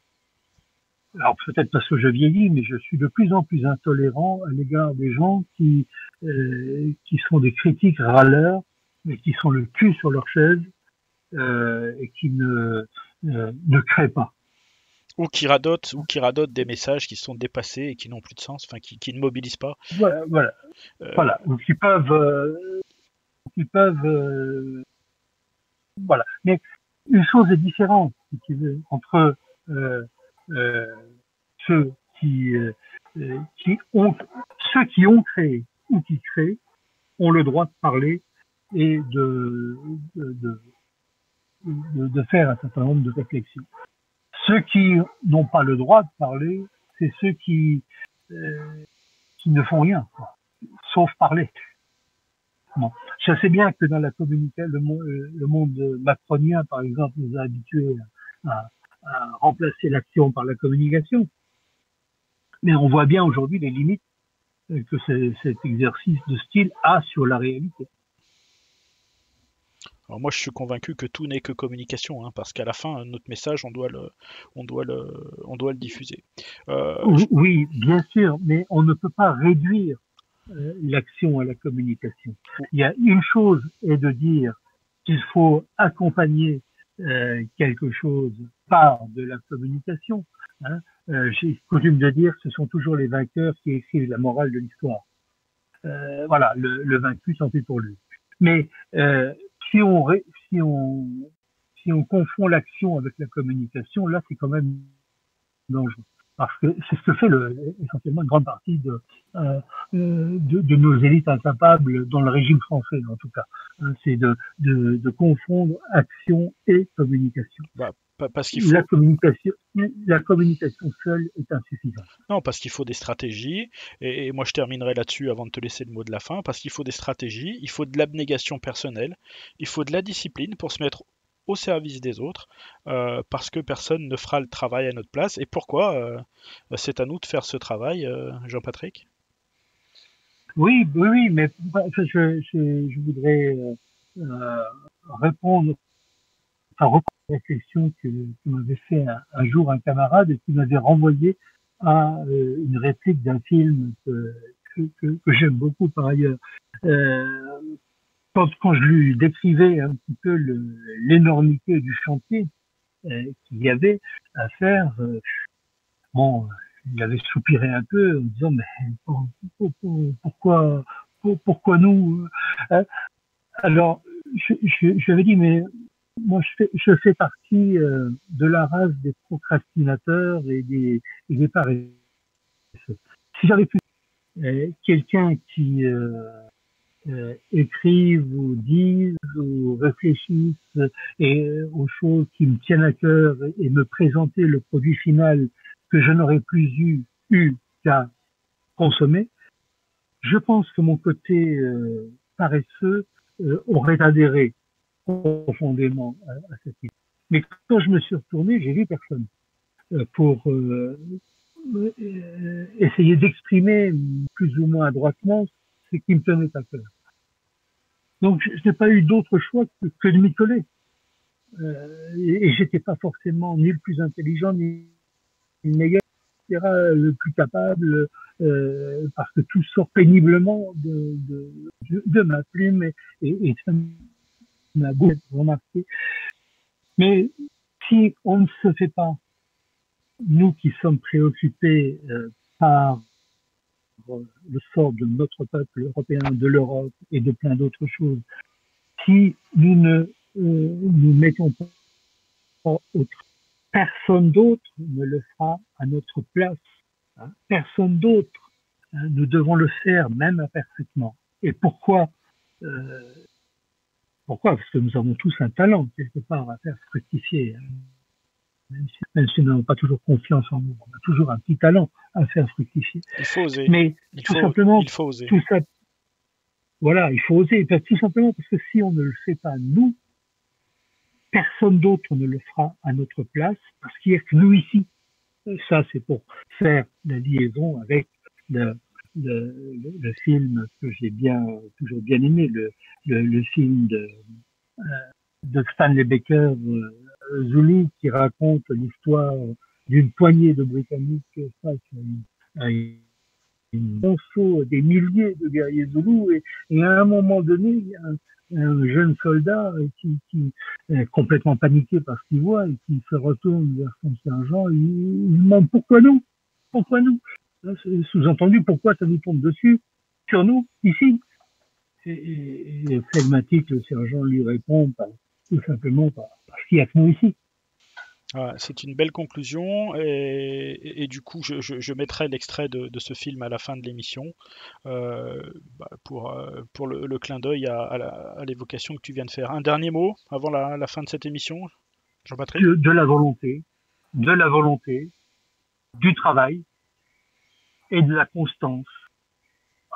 Alors peut-être parce que je vieillis, mais je suis de plus en plus intolérant à l'égard des gens qui sont des critiques râleurs, mais qui sont le cul sur leur chaise et qui ne créent pas. Ou qui radotent des messages qui sont dépassés et qui n'ont plus de sens, enfin qui ne mobilisent pas. Voilà. Ou qui peuvent, voilà. Mais une chose est différente, si tu veux, entre ceux qui ont créé ou qui créent ont le droit de parler et de faire un certain nombre de réflexions. Ceux qui n'ont pas le droit de parler, c'est ceux qui ne font rien, quoi, sauf parler. Bon. Je sais bien que dans la communication, le monde macronien, par exemple, nous a habitués à remplacer l'action par la communication. Mais on voit bien aujourd'hui les limites que cet exercice de style a sur la réalité. Alors moi, je suis convaincu que tout n'est que communication, hein, parce qu'à la fin, notre message, on doit le diffuser. Oui, bien sûr, mais on ne peut pas réduire l'action à la communication. Il y a une chose est de dire qu'il faut accompagner quelque chose par de la communication. Hein. J'ai coutume de dire que ce sont toujours les vainqueurs qui écrivent la morale de l'histoire. Voilà, le vaincu, tant pis pour lui. Mais si on confond l'action avec la communication, là, c'est quand même dangereux. Parce que c'est ce que fait essentiellement une grande partie de nos élites incapables dans le régime français, en tout cas. Hein, c'est de confondre action et communication. Bah, Parce qu'il faut... la communication seule est insuffisante. Non, parce qu'il faut des stratégies, et moi je terminerai là-dessus avant de te laisser le mot de la fin, parce qu'il faut des stratégies, il faut de l'abnégation personnelle, il faut de la discipline pour se mettre au service des autres, parce que personne ne fera le travail à notre place. Et pourquoi c'est à nous de faire ce travail, Jean-Patrick? Oui, mais je voudrais répondre, reprendre la réflexion que m'avait fait un jour un camarade et qui m'avait renvoyé à une réplique d'un film que j'aime beaucoup par ailleurs. Euh, quand je lui décrivais un petit peu l'énormité du chantier qu'il y avait à faire, bon, il avait soupiré un peu en disant mais pourquoi pourquoi nous Alors je lui avais dit mais moi je fais partie de la race des procrastinateurs et des paresseux. Si j'avais pu quelqu'un qui écrivent ou disent ou réfléchissent aux choses qui me tiennent à cœur et me présenter le produit final que je n'aurais plus eu qu'à consommer, je pense que mon côté paresseux aurait adhéré profondément à cette idée. Mais quand je me suis retourné, j'ai vu personne pour essayer d'exprimer plus ou moins adroitement ce qui me tenait à cœur. Donc, je n'ai pas eu d'autre choix que de m'y coller. Et j'étais pas forcément ni le plus intelligent, ni le meilleur, etc., le plus capable, parce que tout sort péniblement de ma plume et ça m'a beaucoup remarqué. Mais si on ne se fait pas, nous qui sommes préoccupés par le sort de notre peuple européen, de l'Europe et de plein d'autres choses, si nous ne nous mettons pas autre, personne d'autre ne le fera à notre place. Hein, personne d'autre. Hein, nous devons le faire même imparfaitement. Et pourquoi Pourquoi? Parce que nous avons tous un talent quelque part à faire fructifier. Hein. Même si nous n'avons pas toujours confiance en nous, on a toujours un petit talent à faire fructifier. Il faut oser. Mais simplement, il faut oser. Tout ça, voilà, il faut oser. Tout simplement parce que si on ne le fait pas nous, personne d'autre ne le fera à notre place, parce qu'il n'y a que nous ici. Ça, c'est pour faire la liaison avec le film que j'ai toujours bien aimé, le film de Stanley Baker, Zulu, qui raconte l'histoire d'une poignée de Britanniques face à une monceau des milliers de guerriers Zoulous, et à un moment donné, il y a un jeune soldat qui est complètement paniqué par ce qu'il voit et qui se retourne vers son sergent et il demande pourquoi nous, sous-entendu pourquoi ça nous tombe dessus, sur nous, ici. Et flegmatique, le sergent lui répond tout simplement parce qu'il y a que nous ici. Voilà, c'est une belle conclusion et du coup je mettrai l'extrait de ce film à la fin de l'émission pour le clin d'œil à l'évocation que tu viens de faire. Un dernier mot avant la fin de cette émission, Jean-Patrick? De la volonté, du travail et de la constance.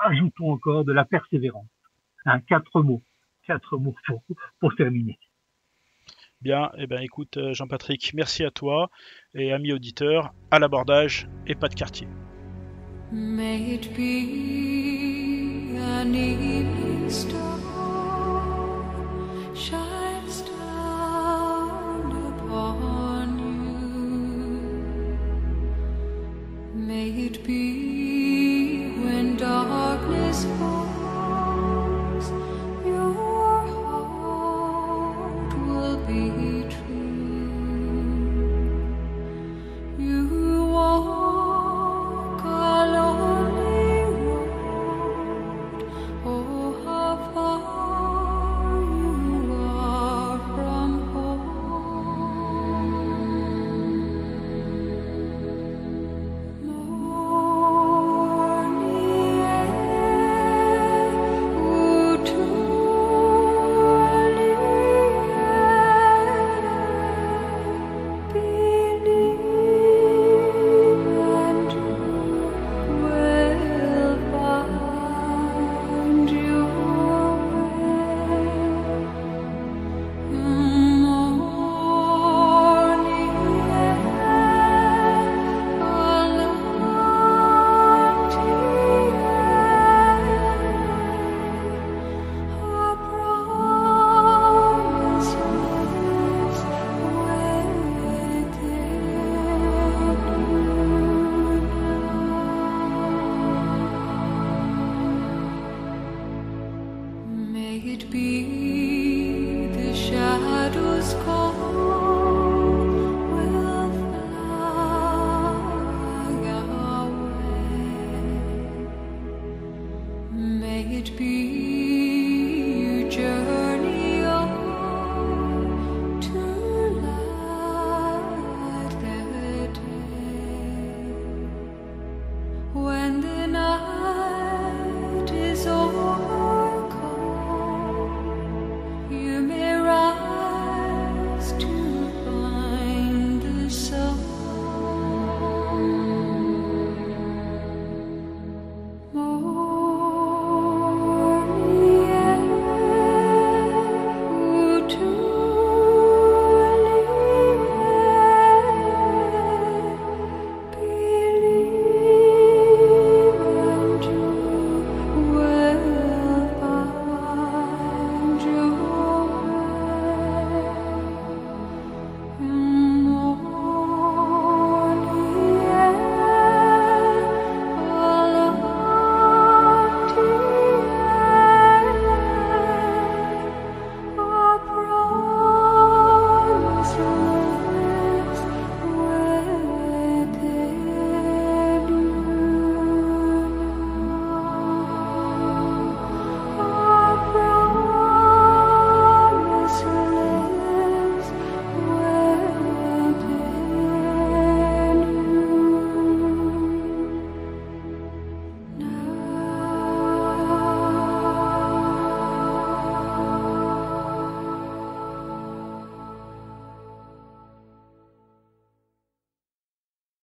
Ajoutons encore de la persévérance. Hein, 4 mots pour terminer. Bien, eh ben écoute Jean-Patrick, merci à toi et amis auditeurs, à l'abordage et pas de quartier. May it be an evening star shines down upon you. May it be when darkness falls, your heart will be true. You walk a lonely road, oh May it be the shadows call.